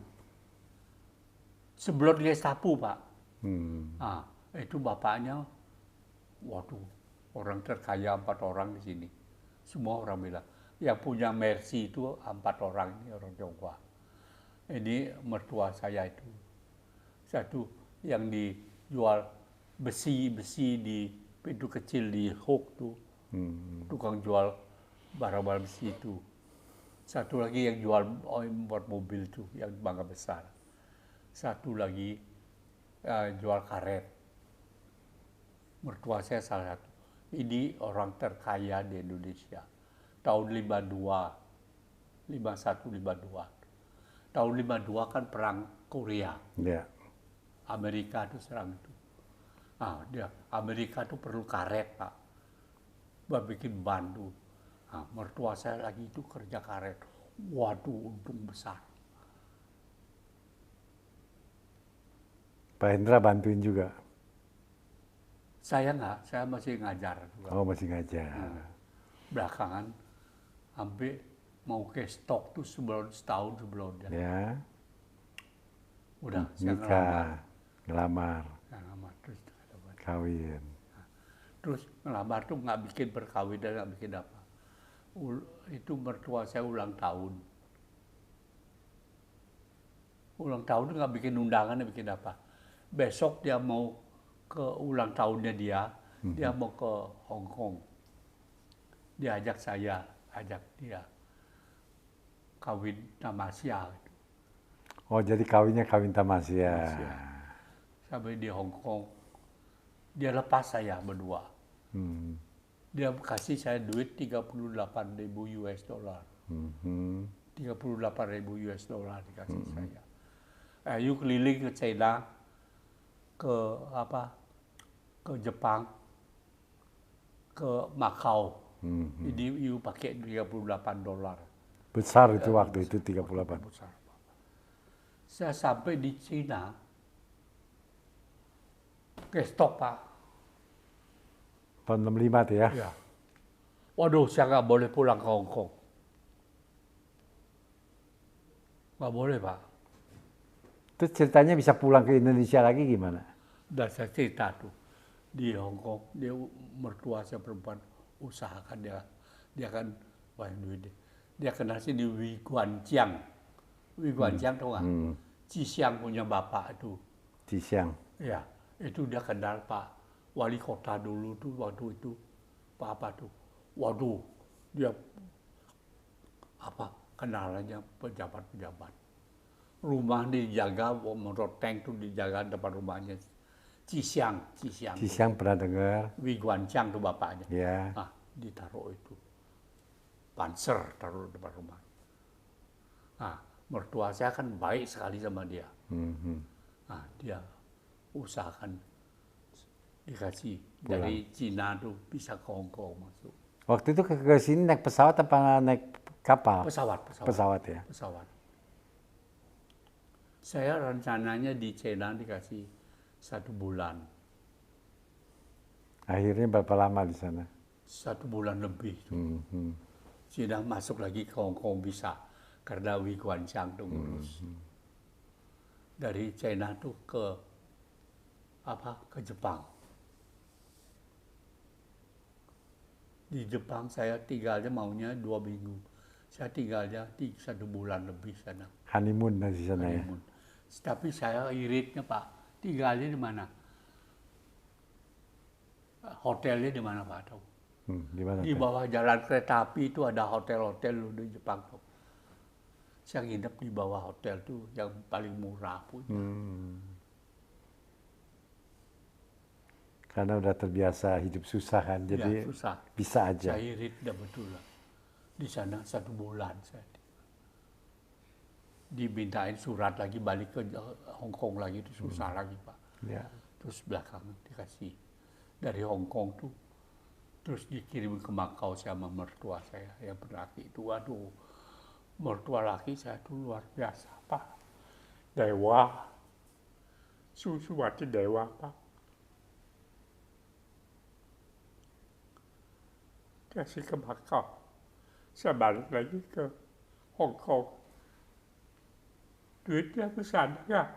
Sebelum Gestapo, Pak. Nah, itu bapaknya, waduh, orang terkaya 4 orang di sini. Semua orang bilang, yang punya Mercy itu 4 orang, ini orang Tionghoa. Ini mertua saya itu. Satu yang dijual besi di pintu kecil di Hook tuh. Tukang jual barang-barang besi itu. Satu lagi yang jual buat mobil tuh, yang Mangga Besar. Satu lagi jual karet. Mertua saya salah satu. Ini orang terkaya di Indonesia. Tahun 52, 51, 52. Tahun 52 kan perang Korea. Ya. Amerika itu serang itu. Nah, Amerika itu perlu karet, Pak. Buat bikin ban tuh. Nah, mertua saya lagi itu kerja karet. Waduh, untung besar. Pak Hendra bantuin juga? Saya enggak, saya masih ngajar juga. Oh, masih ngajar. Belakangan, hampir mau ke stok tuh setahun sebelumnya. Ya. Udah, saya nikah, ngelamar, ngelamar terus dapat. kawin. Terus ngelamar tuh nggak bikin perkawinan, nggak bikin apa. Itu mertua saya ulang tahun. Ulang tahun tuh nggak bikin undangan, nggak bikin apa. Besok dia mau ke ulang tahunnya dia mau ke Hong Kong. Dia ajak saya, ajak dia kawin tamasya. Oh, jadi kawinnya kawin tamasya. Sampai di Hong Kong, dia lepas saya berdua. Hmm. Dia kasih saya duit 38.000 US dollar. 38.000 US dollar dikasih saya. Ayo keliling ke China, ke ke Jepang, ke Makau. Jadi you pakai 38 dolar. Besar itu waktu itu 38. Besar. Saya sampai di China, ke stop Pak. Tahun 65 tuh ya. Ya. Waduh, saya nggak boleh pulang ke Hong Kong. Nggak boleh Pak. Terus ceritanya bisa pulang ke Indonesia lagi gimana? Dan saya cerita tuh di Hong Kong, dia mertua saya perempuan usahakan dia kan wah duit dia kenal sih di Wee Guan Chiang. Wee Guan Chiang tahu nggak? Ci Xiang punya bapak itu. Ci Xiang. Ya, itu dia kenal Pak Wali Kota dulu tuh waktu itu apa tuh. Waduh, dia kenalannya pejabat-pejabat. Rumah dijaga, menurut tank tuh dijaga depan rumahnya. Ci Xiang. Ci Xiang pernah dengar. Wee Guan Chiang tuh bapaknya. Ya. Ah, ditaruh itu. Panser taruh di depan rumah. Nah, mertua saya kan baik sekali sama dia. Nah, dia usahakan dikasih pulang. Dari Cina tuh bisa ke Hong Kong masuk. Waktu itu ke sini naik pesawat apa naik kapal? Pesawat Ya. Pesawat. Saya rencananya di China dikasih 1 bulan. Akhirnya berapa lama di sana? 1 bulan lebih. Cina masuk lagi ke Hong Kong bisa karena Wee Guan Chiang tuh ngurus. Dari China tuh ke Jepang. Di Jepang saya tinggalnya maunya 2 minggu. Saya tinggalnya 1 bulan lebih sana. Honeymoon di sana ya. Tapi saya iritnya Pak, tinggalnya di mana? Hotelnya di mana Pak tahu? Di bawah jalan kereta api itu ada hotel-hotel di Jepang tuh. Saya nginep di bawah hotel tuh yang paling murah pun. Karena udah terbiasa hidup susah kan, jadi susah. Bisa aja. Saya irit dah betul lah. Di sana 1 bulan saya. Dimintain surat lagi balik ke Hong Kong lagi itu susah lagi Pak. Ya. Terus belakangan dikasih dari Hong Kong tuh. Terus dikirim ke Makau sama mertua saya yang berlaki itu. Waduh, mertua laki saya tuh luar biasa Pak. Dewa. Susu mati dewa Pak. Kasih ke Makau. Saya balik lagi ke Hong Kong. Duitnya besar ya.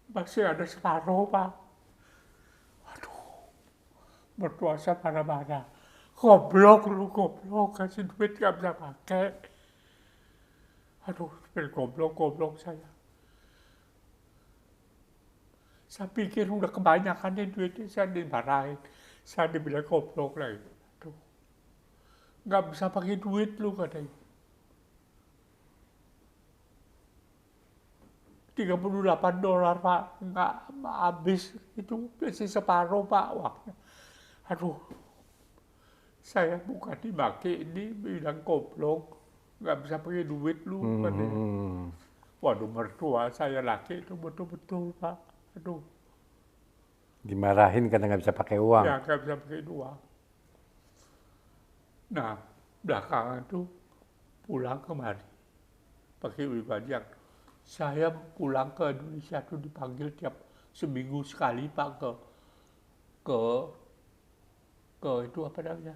Masih ada separuh Pak. Waduh, mertua saya marah-marah. Goblok lu, goblok. Kasih duit gak bisa pakai. Aduh, goblok saya. Saya pikir udah kebanyakan nih duitnya, saya dimarahin. Saya dibilang goblok lagi. Aduh, gak bisa pakai duit lu katanya. 38 dolar Pak, nggak habis itu masih separuh Pak uangnya. Aduh, saya bukan dimaki ini bilang goblok, nggak bisa pakai duit lu. Waduh, mertua saya laki itu betul-betul Pak. Aduh. Dimarahin karena nggak bisa pakai uang. Ya, nggak bisa pakai uang. Nah, belakangan tuh pulang kemari pakai Wibajak. Saya pulang ke Indonesia tuh dipanggil tiap seminggu sekali Pak ke itu apa namanya?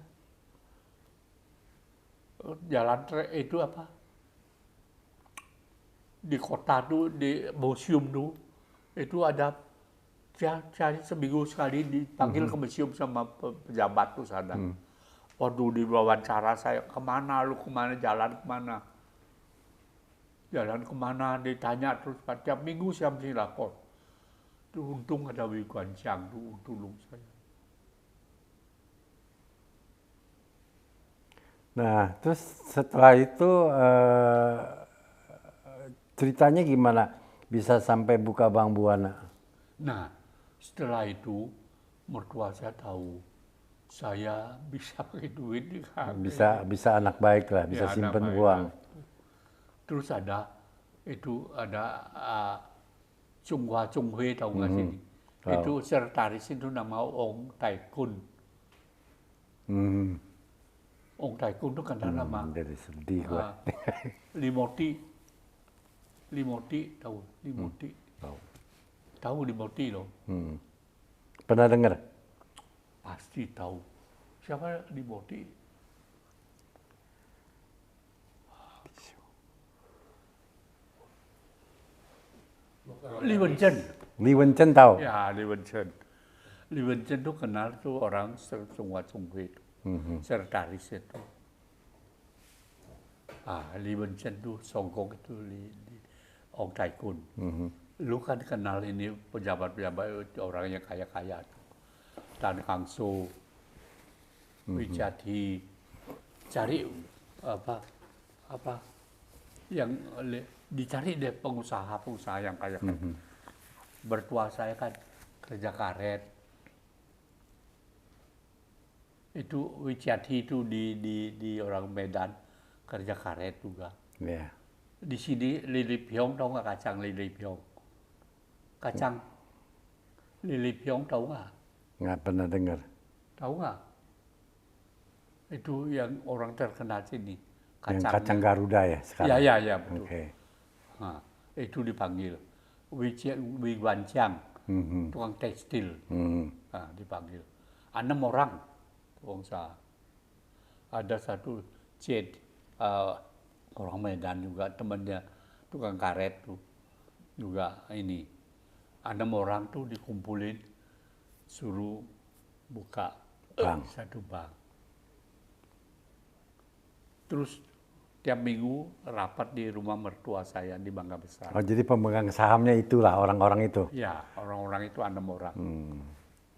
Jalan itu apa? di kota tuh, di museum tuh, itu ada cari seminggu sekali dipanggil ke museum sama pejabat tuh sana. Waduh, di wawancara saya, kemana lu, kemana, jalan kemana? Jalan kemana, ditanya terus, tiap minggu saya mesti lapor. Tuh untung ada Wei Guanxiang tuh, tolong saya. Nah, terus setelah itu ceritanya gimana bisa sampai buka Bank Buana? Nah, setelah itu mertua saya tahu saya bisa pakai duit di Bisa anak baik lah, bisa ya, simpen namanya. uang. Terus ada Chunghwa Chunghui, tahu nggak sini? Tahu. Itu sekretaris itu nama Ong Tai Kun. Hmm, Ong Tai Kun itu kenal nama jadi sedih gua. Limoti. Limoti, tahu Limoti? Tahu. Tahu Limoti loh. Pernah dengar? Pasti tahu. Siapa Limoti? Li Wenchen. Li Wenchen tahu? Ya, Li Wenchen. Li Wenchen tuh kenal tuh orang Chunghwa Chunghui itu. Sekretaris itu. Li Wenchen tuh songkok itu Ong Tai Kun. Lu kan kenal ini pejabat-pejabat orang yang kaya-kaya tuh. Tan Kang So, Wee Chiat Hee, cari apa yang dicari deh pengusaha-pengusaha yang kaya-kaya. Bertua saya kan kerja karet. Itu Wee Chiat Hee itu di orang Medan kerja karet juga. Ya. Di sini Lili Pyong, tahu nggak kacang Lili Pyong? Kacang Lili Pyong tahu nggak? Nggak pernah dengar. Tahu nggak? Itu yang orang terkenal sini. Yang kacang Garuda ya sekarang? Ya, betul. Okay. Nah, itu dipanggil Wei Guanxiang, tukang tekstil. Nah, dipanggil. 6 orang, bangsa. Ada satu orang Medan juga, temannya tukang karet tuh. Juga ini. 6 orang tuh dikumpulin, suruh buka satu bank. Terus tiap minggu rapat di rumah mertua saya di Mangga Besar. Oh, jadi pemegang sahamnya itulah orang-orang itu? Ya, orang-orang itu 6 orang.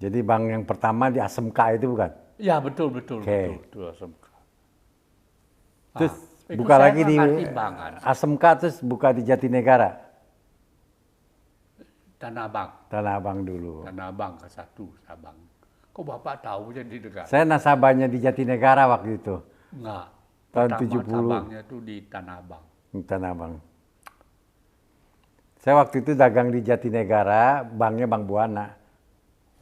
Jadi bank yang pertama di Asmk itu bukan? Ya, betul. Okay. Betul, Asmk. Terus buka lagi di bangan. Asmk, terus buka di Jatinegara? Tanah Abang. Tanah Abang dulu. Tanah Abang ke 1, Sabang. Kok Bapak tahu jadi negara? Saya nasabahnya di Jatinegara waktu itu. Enggak. Tahun Pertama 70. Sabangnya itu di Tanah Abang. Tanah Abang. Saya waktu itu dagang di Jatinegara, banknya Bank Buana.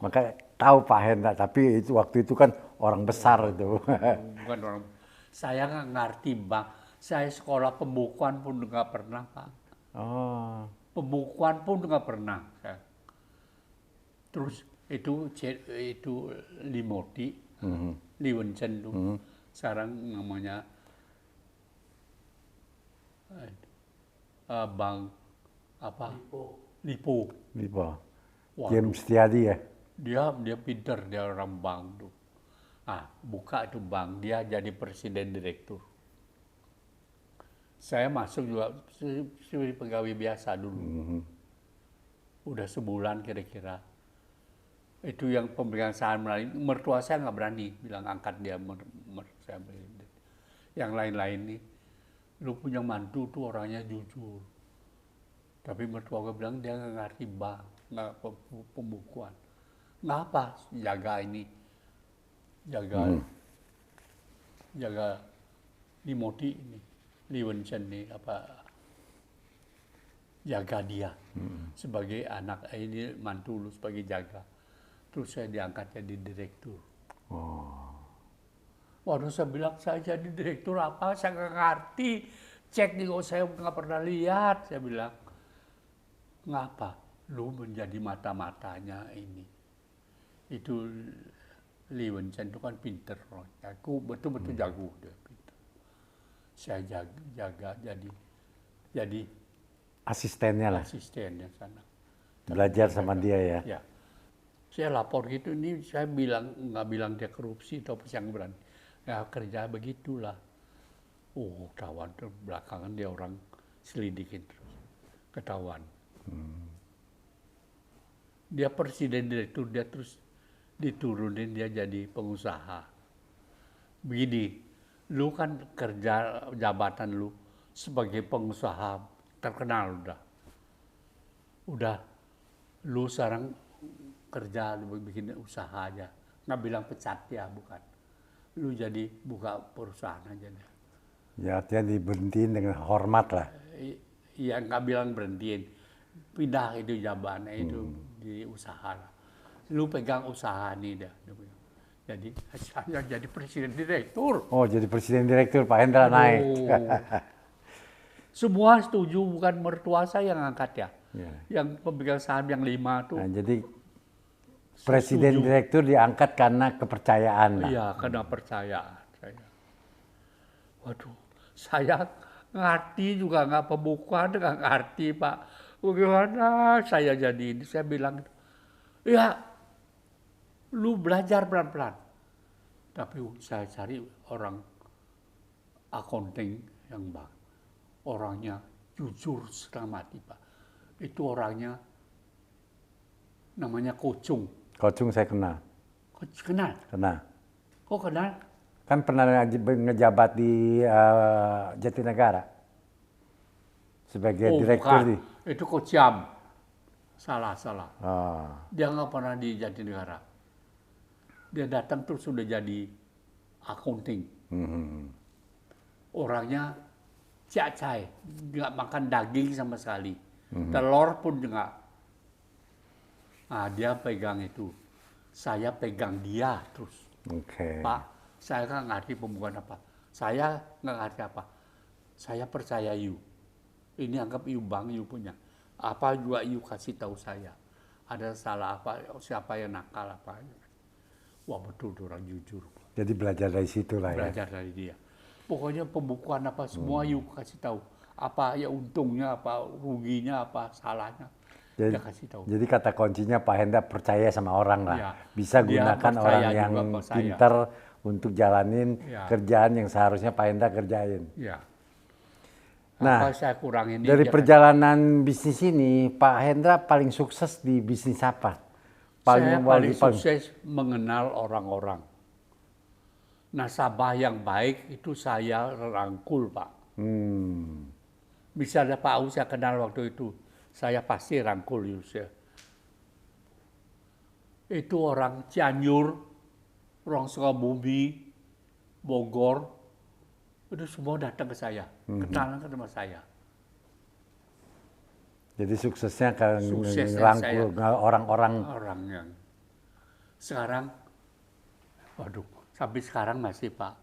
Maka tahu Pak Hendra, tapi itu waktu itu kan orang besar itu. Bukan orang. Saya nggak ngerti bank. Saya sekolah pembukuan pun nggak pernah, Pak. Oh. Pembukuan pun nggak pernah. Terus itu Limoti, Li Wenchen tuh. Sekarang namanya Bank apa? Lipo. Waduh. James Setiadi ya? Dia pinter, dia orang bank tuh. Buka itu bank, dia jadi presiden direktur. Saya masuk juga sebagai pegawai biasa dulu. Udah sebulan kira-kira. Itu yang pemegang saham lain, mertua saya nggak berani bilang angkat dia. Saya yang lain-lain nih, lu punya mantu tuh orangnya jujur. Tapi mertua gue bilang dia nggak ngerti bank, nggak pembukuan. Nggak apa, jaga ini, jaga Limoti ini, Li Wenchen nih jaga dia sebagai anak ini mantu lu sebagai jaga. Terus saya diangkat jadi direktur. Waduh, saya bilang saya jadi direktur apa? Saya nggak ngerti. Cek nih, saya nggak pernah lihat. Saya bilang, ngapa? Lu menjadi mata-matanya ini. Itu Li Wenchen itu kan pinter. Aku betul-betul jago dia pinter. Saya jaga jadi asistennya lah. asistennya sana. Belajar sama dia ya. Ya. Saya lapor gitu, ini saya nggak bilang dia korupsi atau apa yang berani. Ya kerja begitulah. Oh, ketahuan tuh belakangan dia orang selidikin terus. Ketahuan. Dia presiden direktur, dia terus diturunin dia jadi pengusaha. Begini, lu kan kerja jabatan lu sebagai pengusaha terkenal udah lu sekarang kerja lu bikin usaha aja, nggak bilang pecat ya, bukan, lu jadi buka perusahaan aja deh. Ya artinya diberhentiin dengan hormat lah. Iya, nggak bilang berhentiin, pindah itu jabatannya itu di usaha lah. Lu pegang usaha nih dah. Jadi saya jadi presiden direktur. Oh jadi presiden direktur Pak Hendra naik. Semua setuju, bukan mertua saya yang angkat ya. Ya. Yang pemegang saham yang 5 tuh. Nah, jadi presiden setuju. direktur diangkat karena kepercayaan lah. Iya, karena percaya saya. Waduh, saya ngerti juga nggak pembukaan, nggak ngerti Pak. Bagaimana saya jadi ini? Saya bilang, ya lu belajar pelan-pelan. Tapi saya cari orang accounting yang baik. Orangnya jujur setengah mati Pak. Itu orangnya namanya Kocung. Kocung saya kenal. Kenal? Kenal. Kok kenal? Kan pernah ngejabat di Jatinegara sebagai direktur bukan. di. Itu Kociam. Salah. Oh. Dia nggak pernah di Jatinegara. Dia datang terus sudah jadi accounting. Orangnya cacai, nggak makan daging sama sekali. Telur pun enggak. Nah, dia pegang itu. Saya pegang dia terus. Oke. Pak, saya nggak ngerti pembukaan apa. Saya nggak ngerti apa. Saya percaya you. Ini anggap you bang, you punya. Apa juga you kasih tahu saya. Ada salah apa, siapa yang nakal apa. Wah betul tuh orang jujur. Jadi belajar dari situ lah ya. Belajar dari dia. Pokoknya pembukuan apa semua you kasih tahu. Apa ya untungnya, apa ruginya, apa salahnya. Jadi, dia kasih tahu. jadi kata kuncinya Pak Hendra percaya sama orang lah. Ya, Bisa dia gunakan percaya orang juga yang sama saya. pintar untuk jalanin Ya. kerjaan yang seharusnya Pak Hendra kerjain. Ya. Nah, apa saya kurang ini. dari perjalanan bisnis ini, Pak Hendra paling sukses di bisnis apa? Saya paling sukses mengenal orang-orang. Nasabah yang baik itu saya rangkul Pak. Misalnya Pak Au saya kenal waktu itu, saya pasti rangkul Yusuf. Itu orang Cianjur, orang Sukabumi, Bogor, itu semua datang ke saya, kenalan sama saya. Jadi suksesnya kan Suksesnya rangkul orang-orang. Orang yang sekarang, waduh, sampai sekarang masih Pak.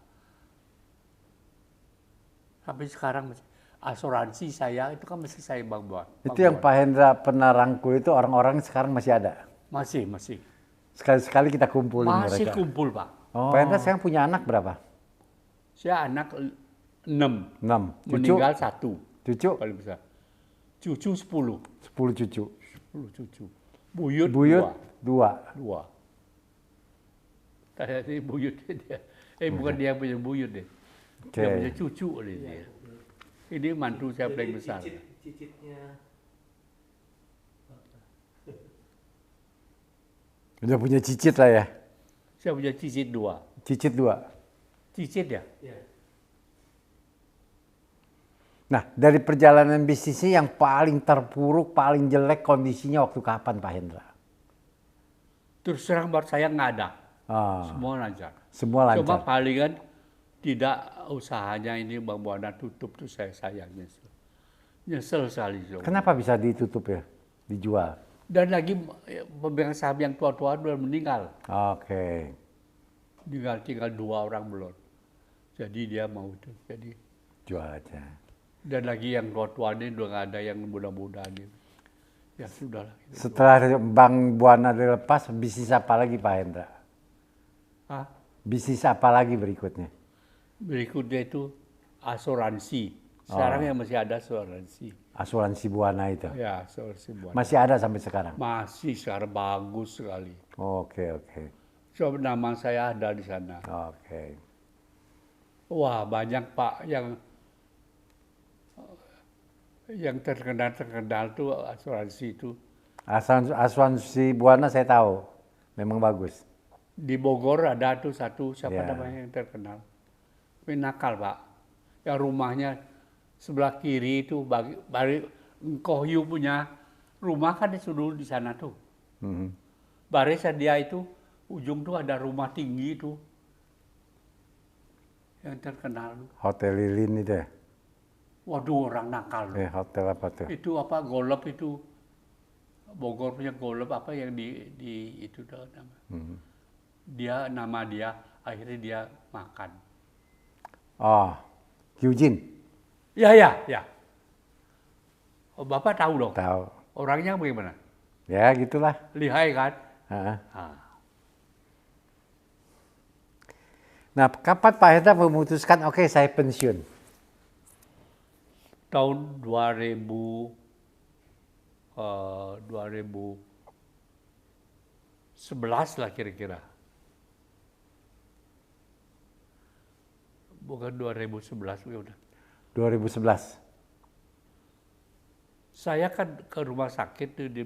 Sampai sekarang masih. Asuransi saya itu kan masih saya buat. Itu yang Pak Hendra pernah rangkul itu orang-orang sekarang masih ada? Masih. Sekali-sekali kita kumpulin Masih mereka. kumpul Pak. Oh. Pak Hendra sekarang punya anak berapa? Saya anak 6. 6. Cucu? Meninggal 1. Cucu? Paling besar. Cucu 10. 10 cucu. 10 cucu. Buyut 2. Tadi buyut dia. Bukan dia punya buyut deh. Dia punya cucu dia. Ini mantu saya paling besar. Cicitnya. Udah punya cicit lah ya? Saya punya cicit 2. Cicit 2? Cicit ya? Ya. Nah, dari perjalanan bisnisnya yang paling terpuruk, paling jelek kondisinya waktu kapan Pak Hendra? Terus terang buat saya nggak ada. Semua lancar. Semua lancar. Cuma palingan tidak usahanya ini Bang Buana tutup tuh saya nyesel. Nyesel sekali. Kenapa bisa ditutup ya? Dijual? Dan lagi pemegang saham yang tua-tua udah meninggal. Oke. Tinggal 2 orang belum. Jadi dia mau itu. Jadi jual aja. dan lagi yang tua-tua ini udah nggak ada yang muda-muda ini. Ya sudah lah. Setelah Bang Buana dilepas, bisnis apa lagi Pak Hendra? Bisnis apa lagi berikutnya? Berikutnya itu asuransi. Sekarang yang masih ada asuransi. Asuransi Buana itu. Ya, asuransi Buana. Masih ada sampai sekarang? Masih sekarang bagus sekali. Oke, oke. So, nama saya ada di sana. Oke. Wah, banyak Pak yang terkenal tuh asuransi itu. Asuransi Buana saya tahu. Memang bagus. Di Bogor ada tuh satu, siapa Ya. namanya yang terkenal. Tapi nakal Pak. Yang rumahnya sebelah kiri itu, Ngkohyu punya rumah kan disuruh di sana tuh. Mhm. Baris dia itu, ujung tuh ada rumah tinggi itu. Yang terkenal. Hotel Lilin itu ya? Waduh, orang nakal loh. Hotel apa tuh? Itu apa, Golop itu. Bogor punya Golop apa yang di itu tuh nama. Nama dia, akhirnya dia makan. Oh, Eugene. Ya. Oh, Bapak tahu dong? Tahu. Orangnya bagaimana? Ya, gitulah. Lihai kan? Heeh. Ah. Nah, kapan Pak Hendra memutuskan, oke, saya pensiun? Tahun 2011 lah kira-kira. Bukan 2011, udah. 2011. Saya kan ke rumah sakit tuh di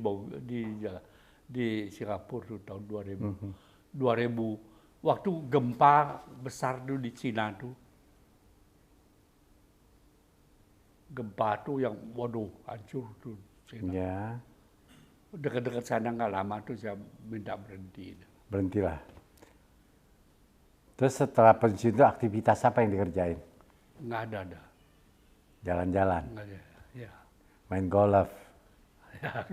Singapura tuh tahun 2000. 2000 waktu gempa besar tuh di Cina tuh. Gempa tuh yang waduh hancur tuh Cina. Ya, Dekat-dekat sana nggak lama tuh saya minta berhenti. berhentilah. Terus setelah pensiun itu aktivitas apa yang dikerjain? Nggak ada. Jalan-jalan, Nggak ada. Ya. main golf. Ya,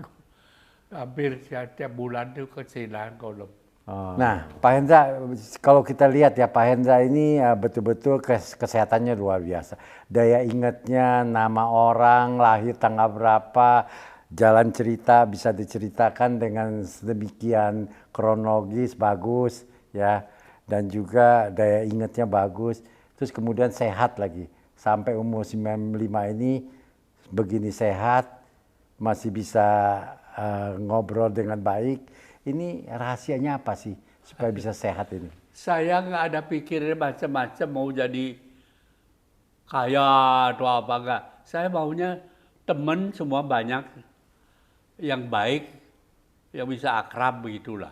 hampir setiap bulan tuh ke Cina golf. Nah, Pak Hendra, kalau kita lihat ya, Pak Hendra ini betul-betul kesehatannya luar biasa. Daya ingatnya, nama orang, lahir tanggal berapa, jalan cerita bisa diceritakan dengan sedemikian kronologis, bagus ya. Dan juga daya ingatnya bagus. Terus kemudian sehat lagi. Sampai umur 95 ini begini sehat, masih bisa ngobrol dengan baik. Ini rahasianya apa sih supaya bisa sehat ini? Saya nggak ada pikiran macam-macam mau jadi kaya atau apa enggak. Saya maunya teman semua banyak yang baik, yang bisa akrab begitulah.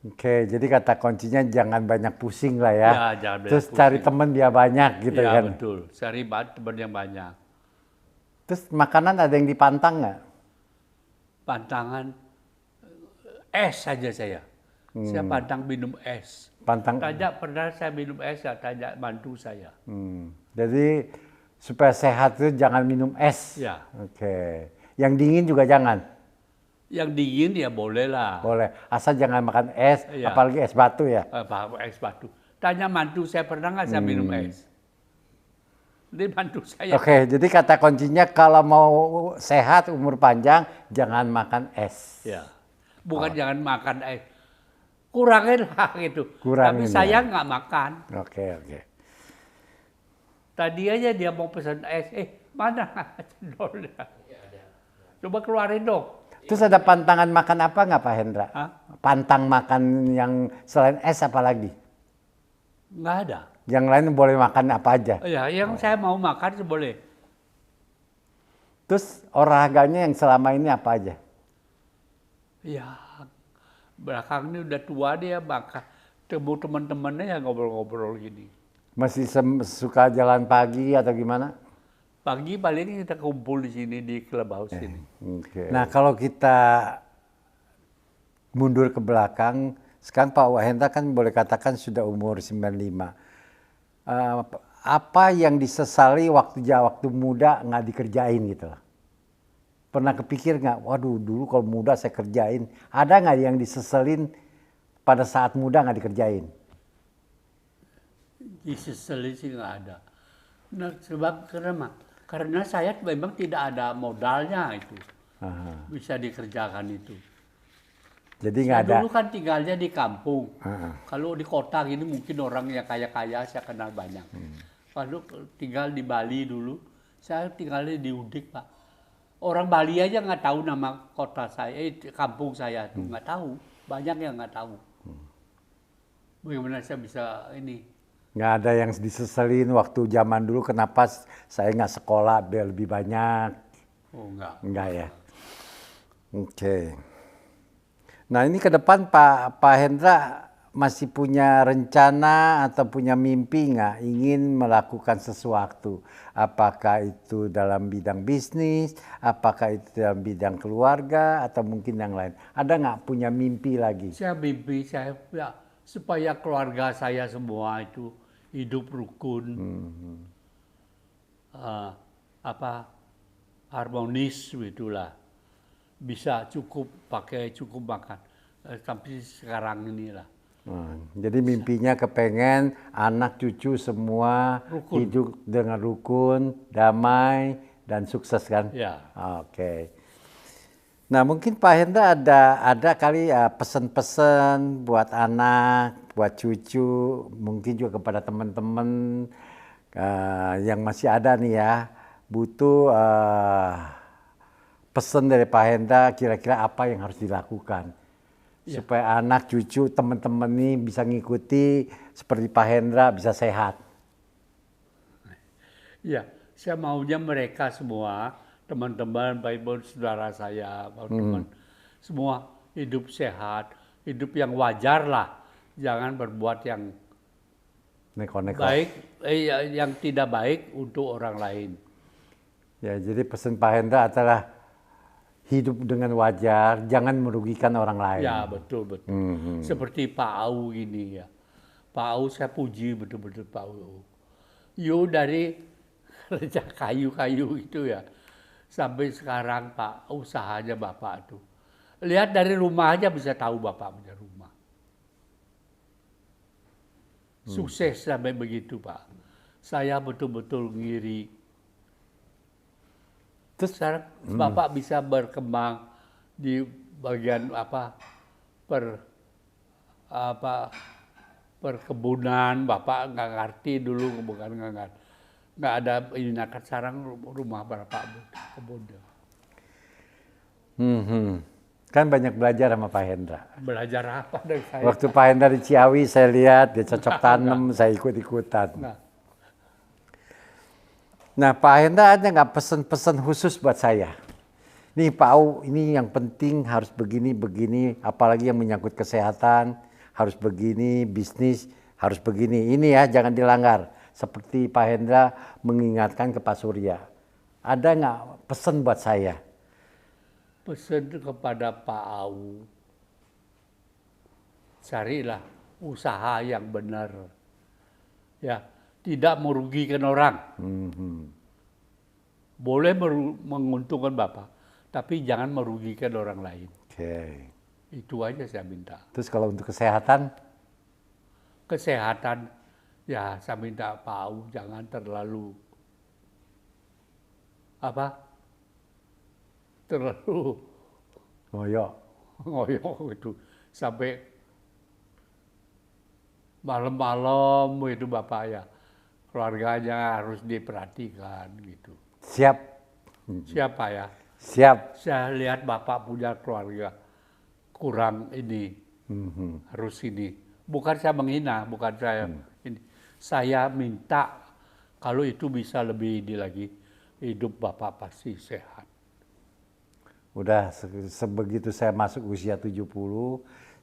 Oke, jadi kata kuncinya jangan banyak pusing lah ya. Ya, jangan banyak Terus pusing. cari teman dia banyak gitu Ya kan. betul, cari teman yang banyak. Terus makanan ada yang dipantang nggak? Pantangan es saja saya. Saya pantang minum es. Pantang. Pernah saya minum es, saya tanya mantu saya. Jadi supaya sehat itu jangan minum es. Ya. Oke. Yang dingin juga jangan. Yang dingin ya boleh lah. Boleh. Asal jangan makan es, Iya. apalagi es batu ya. Es batu. Tanya mantu saya pernah nggak saya minum es. Jadi mantu saya. Oke, jadi kata kuncinya kalau mau sehat umur panjang jangan makan es. Ya. Bukan jangan makan es. Kurangin lah gitu. Kurangin, Tapi saya ya. nggak makan. Oke. Tadi aja dia mau pesan es. Mana cendolnya? Coba keluarin dong. Terus ada pantangan makan apa nggak Pak Hendra? Hah? Pantang makan yang selain es apa lagi? Nggak ada. Yang lain boleh makan apa aja. Ya, yang saya mau makan boleh. Terus olahraganya yang selama ini apa aja? Ya, belakang ini udah tua dia, maka temu teman-temannya yang ngobrol-ngobrol gini. Masih suka jalan pagi atau gimana? Pagi paling kita kumpul di sini di clubhouse ini. Okay. Nah, kalau kita mundur ke belakang, sekarang Pak Hendra kan boleh katakan sudah umur 95. Apa yang disesali waktu muda nggak dikerjain gitu loh? Pernah kepikir nggak, waduh dulu kalau muda saya kerjain, ada nggak yang diseselin pada saat muda nggak dikerjain? Diseselin sih nggak ada. Nah, sebab karena saya memang tidak ada modalnya itu. Bisa dikerjakan itu. Jadi nggak ada. Dulu kan tinggalnya di kampung. Kalau di kota gini mungkin orang yang kaya-kaya saya kenal banyak. Kalau tinggal di Bali dulu, saya tinggalnya di Udik Pak. Orang Bali aja nggak tahu nama kota saya, kampung saya tuh nggak tahu. Banyak yang nggak tahu. Bagaimana saya bisa ini? Nggak ada yang diseselin waktu zaman dulu kenapa saya nggak sekolah biar lebih banyak. Oh enggak. Enggak ya. Oke. Nah ini ke depan Pak Hendra masih punya rencana atau punya mimpi nggak ingin melakukan sesuatu? Apakah itu dalam bidang bisnis, apakah itu dalam bidang keluarga, atau mungkin yang lain? Ada nggak punya mimpi lagi? Saya mimpi saya ya, supaya keluarga saya semua itu hidup rukun, eh, apa harmonis gitulah, bisa cukup pakai cukup makan. Tapi sekarang inilah Jadi mimpinya kepengen anak cucu semua Rukun. hidup dengan rukun, damai, dan sukses kan? ya. Oke. Nah mungkin Pak Hendra ada kali ya pesan-pesan buat anak, buat cucu, mungkin juga kepada teman-teman yang masih ada nih ya, butuh pesan dari Pak Hendra kira-kira apa yang harus dilakukan supaya anak, cucu, teman-teman ini bisa ngikuti seperti Pak Hendra bisa sehat. Ya, saya maunya mereka semua, teman-teman, baik saudara saya, teman semua hidup sehat, hidup yang wajar lah. Jangan berbuat yang Neko-neko. baik, yang tidak baik untuk orang lain. Ya, jadi pesan Pak Hendra adalah hidup dengan wajar, jangan merugikan orang lain. Ya, betul. Seperti Pak Au ini ya. Pak Au saya puji betul-betul Pak Au. Dari kerja kayu-kayu itu ya. Sampai sekarang Pak, usahanya Bapak tuh. Lihat dari rumah aja bisa tahu Bapak punya rumah. Sukses sampai begitu Pak. Saya betul-betul ngiri. Terus sekarang Bapak bisa berkembang di bagian perkebunan. Bapak nggak ngerti dulu, bukan nggak ada ini. Sekarang rumah Bapak kebun. Kan banyak belajar sama Pak Hendra. Belajar apa dari saya? Waktu Pak Hendra di Ciawi saya lihat dia cocok tanam, saya ikut-ikutan. Nah Pak Hendra ada nggak pesan-pesan khusus buat saya? Nih Pak Au, ini yang penting harus begini, apalagi yang menyangkut kesehatan, harus begini, bisnis harus begini. Ini ya jangan dilanggar. Seperti Pak Hendra mengingatkan ke Pak Surya. Ada nggak pesan buat saya? Pesan kepada Pak Au, carilah usaha yang benar. Ya, tidak merugikan orang. Boleh menguntungkan Bapak, tapi jangan merugikan orang lain. Oke. Itu aja saya minta. Terus kalau untuk kesehatan? Kesehatan, ya saya minta Pak Au jangan terlalu Ngoyo. itu sampai malam-malam itu Bapak ya. Keluarganya harus diperhatikan gitu. Siap. Siapa ya? Siap. Saya lihat Bapak punya keluarga kurang ini, harus ini. Bukan saya menghina, bukan saya ini. Saya minta kalau itu bisa lebih ini lagi, hidup Bapak pasti sehat. Udah sebegitu saya masuk usia 70,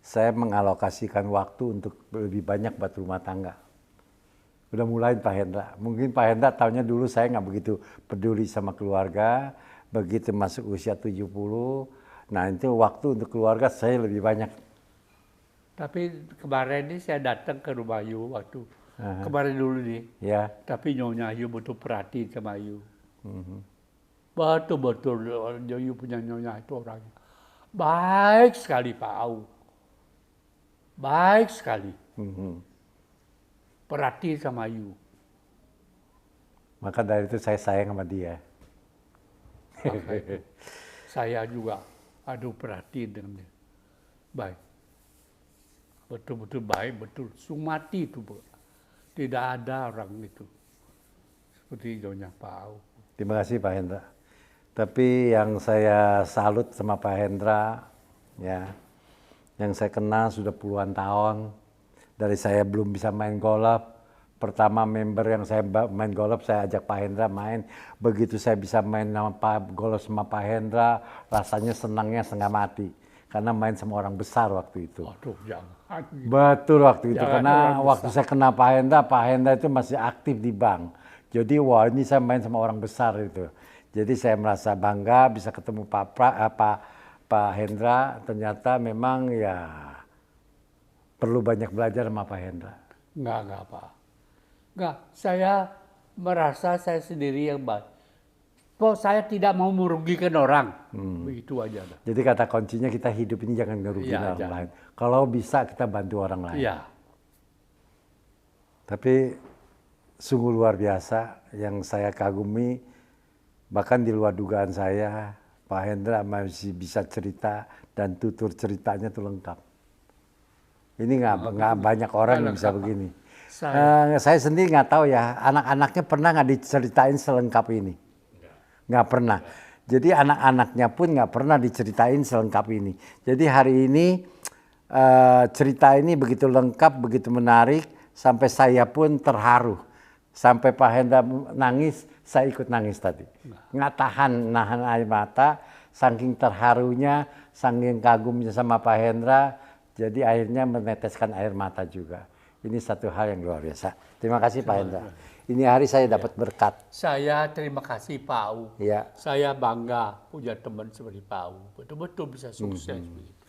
saya mengalokasikan waktu untuk lebih banyak buat rumah tangga. Udah mulai Pak Hendra. Mungkin Pak Hendra tahunya dulu saya nggak begitu peduli sama keluarga. Begitu masuk usia 70, nah itu waktu untuk keluarga saya lebih banyak. Tapi kemarin ini saya datang ke rumah Yu waktu kemarin dulu nih. Ya. Tapi Nyonya Yu betul perhatian sama Yu. Betul-betul Yu punya Nyonya itu orangnya baik sekali Pak Au. Baik sekali. Perhatian sama Yu. Maka dari itu saya sayang sama dia. Saya juga perhatian dengan dia. Baik. Betul-betul baik, betul. Sumati itu. Tidak ada orang itu. Seperti Nyonya Pak Au. Terima kasih Pak Hendra. Tapi yang saya salut sama Pak Hendra, ya, yang saya kenal sudah puluhan tahun, dari saya belum bisa main golf, pertama member yang saya main golf saya ajak Pak Hendra main, begitu saya bisa main golf sama Pak Hendra, rasanya senangnya setengah mati, karena main sama orang besar waktu itu. Aduh, jangan. Betul waktu itu, Jangan karena orang waktu saya kenal Pak Hendra itu masih aktif di bank. Jadi wah ini saya main sama orang besar itu. Jadi saya merasa bangga bisa ketemu Pak Hendra, ternyata memang ya perlu banyak belajar sama Pak Hendra. Enggak apa. Enggak, saya merasa saya sendiri yang baik. Kok saya tidak mau merugikan orang, begitu aja. Jadi kata kuncinya kita hidup ini jangan ngerugiin Iya, orang jangan. lain. Kalau bisa kita bantu orang lain. Iya, Tapi sungguh luar biasa yang saya kagumi, bahkan di luar dugaan saya, Pak Hendra masih bisa cerita dan tutur ceritanya tuh lengkap. Ini nggak banyak orang yang bisa begini. Saya sendiri nggak tahu ya, anak-anaknya pernah nggak diceritain selengkap ini? Nggak pernah. Jadi anak-anaknya pun nggak pernah diceritain selengkap ini. Jadi hari ini cerita ini begitu lengkap, begitu menarik, sampai saya pun terharu. Sampai Pak Hendra nangis, saya ikut nangis tadi. Nggak nahan air mata, saking terharunya, saking kagumnya sama Pak Hendra, jadi akhirnya meneteskan air mata juga. Ini satu hal yang luar biasa. Terima kasih Pak Hendra. Ini hari saya dapat berkat. saya terima kasih Pak U. Ya. Saya bangga punya teman seperti Pak U. Betul-betul bisa sukses begitu.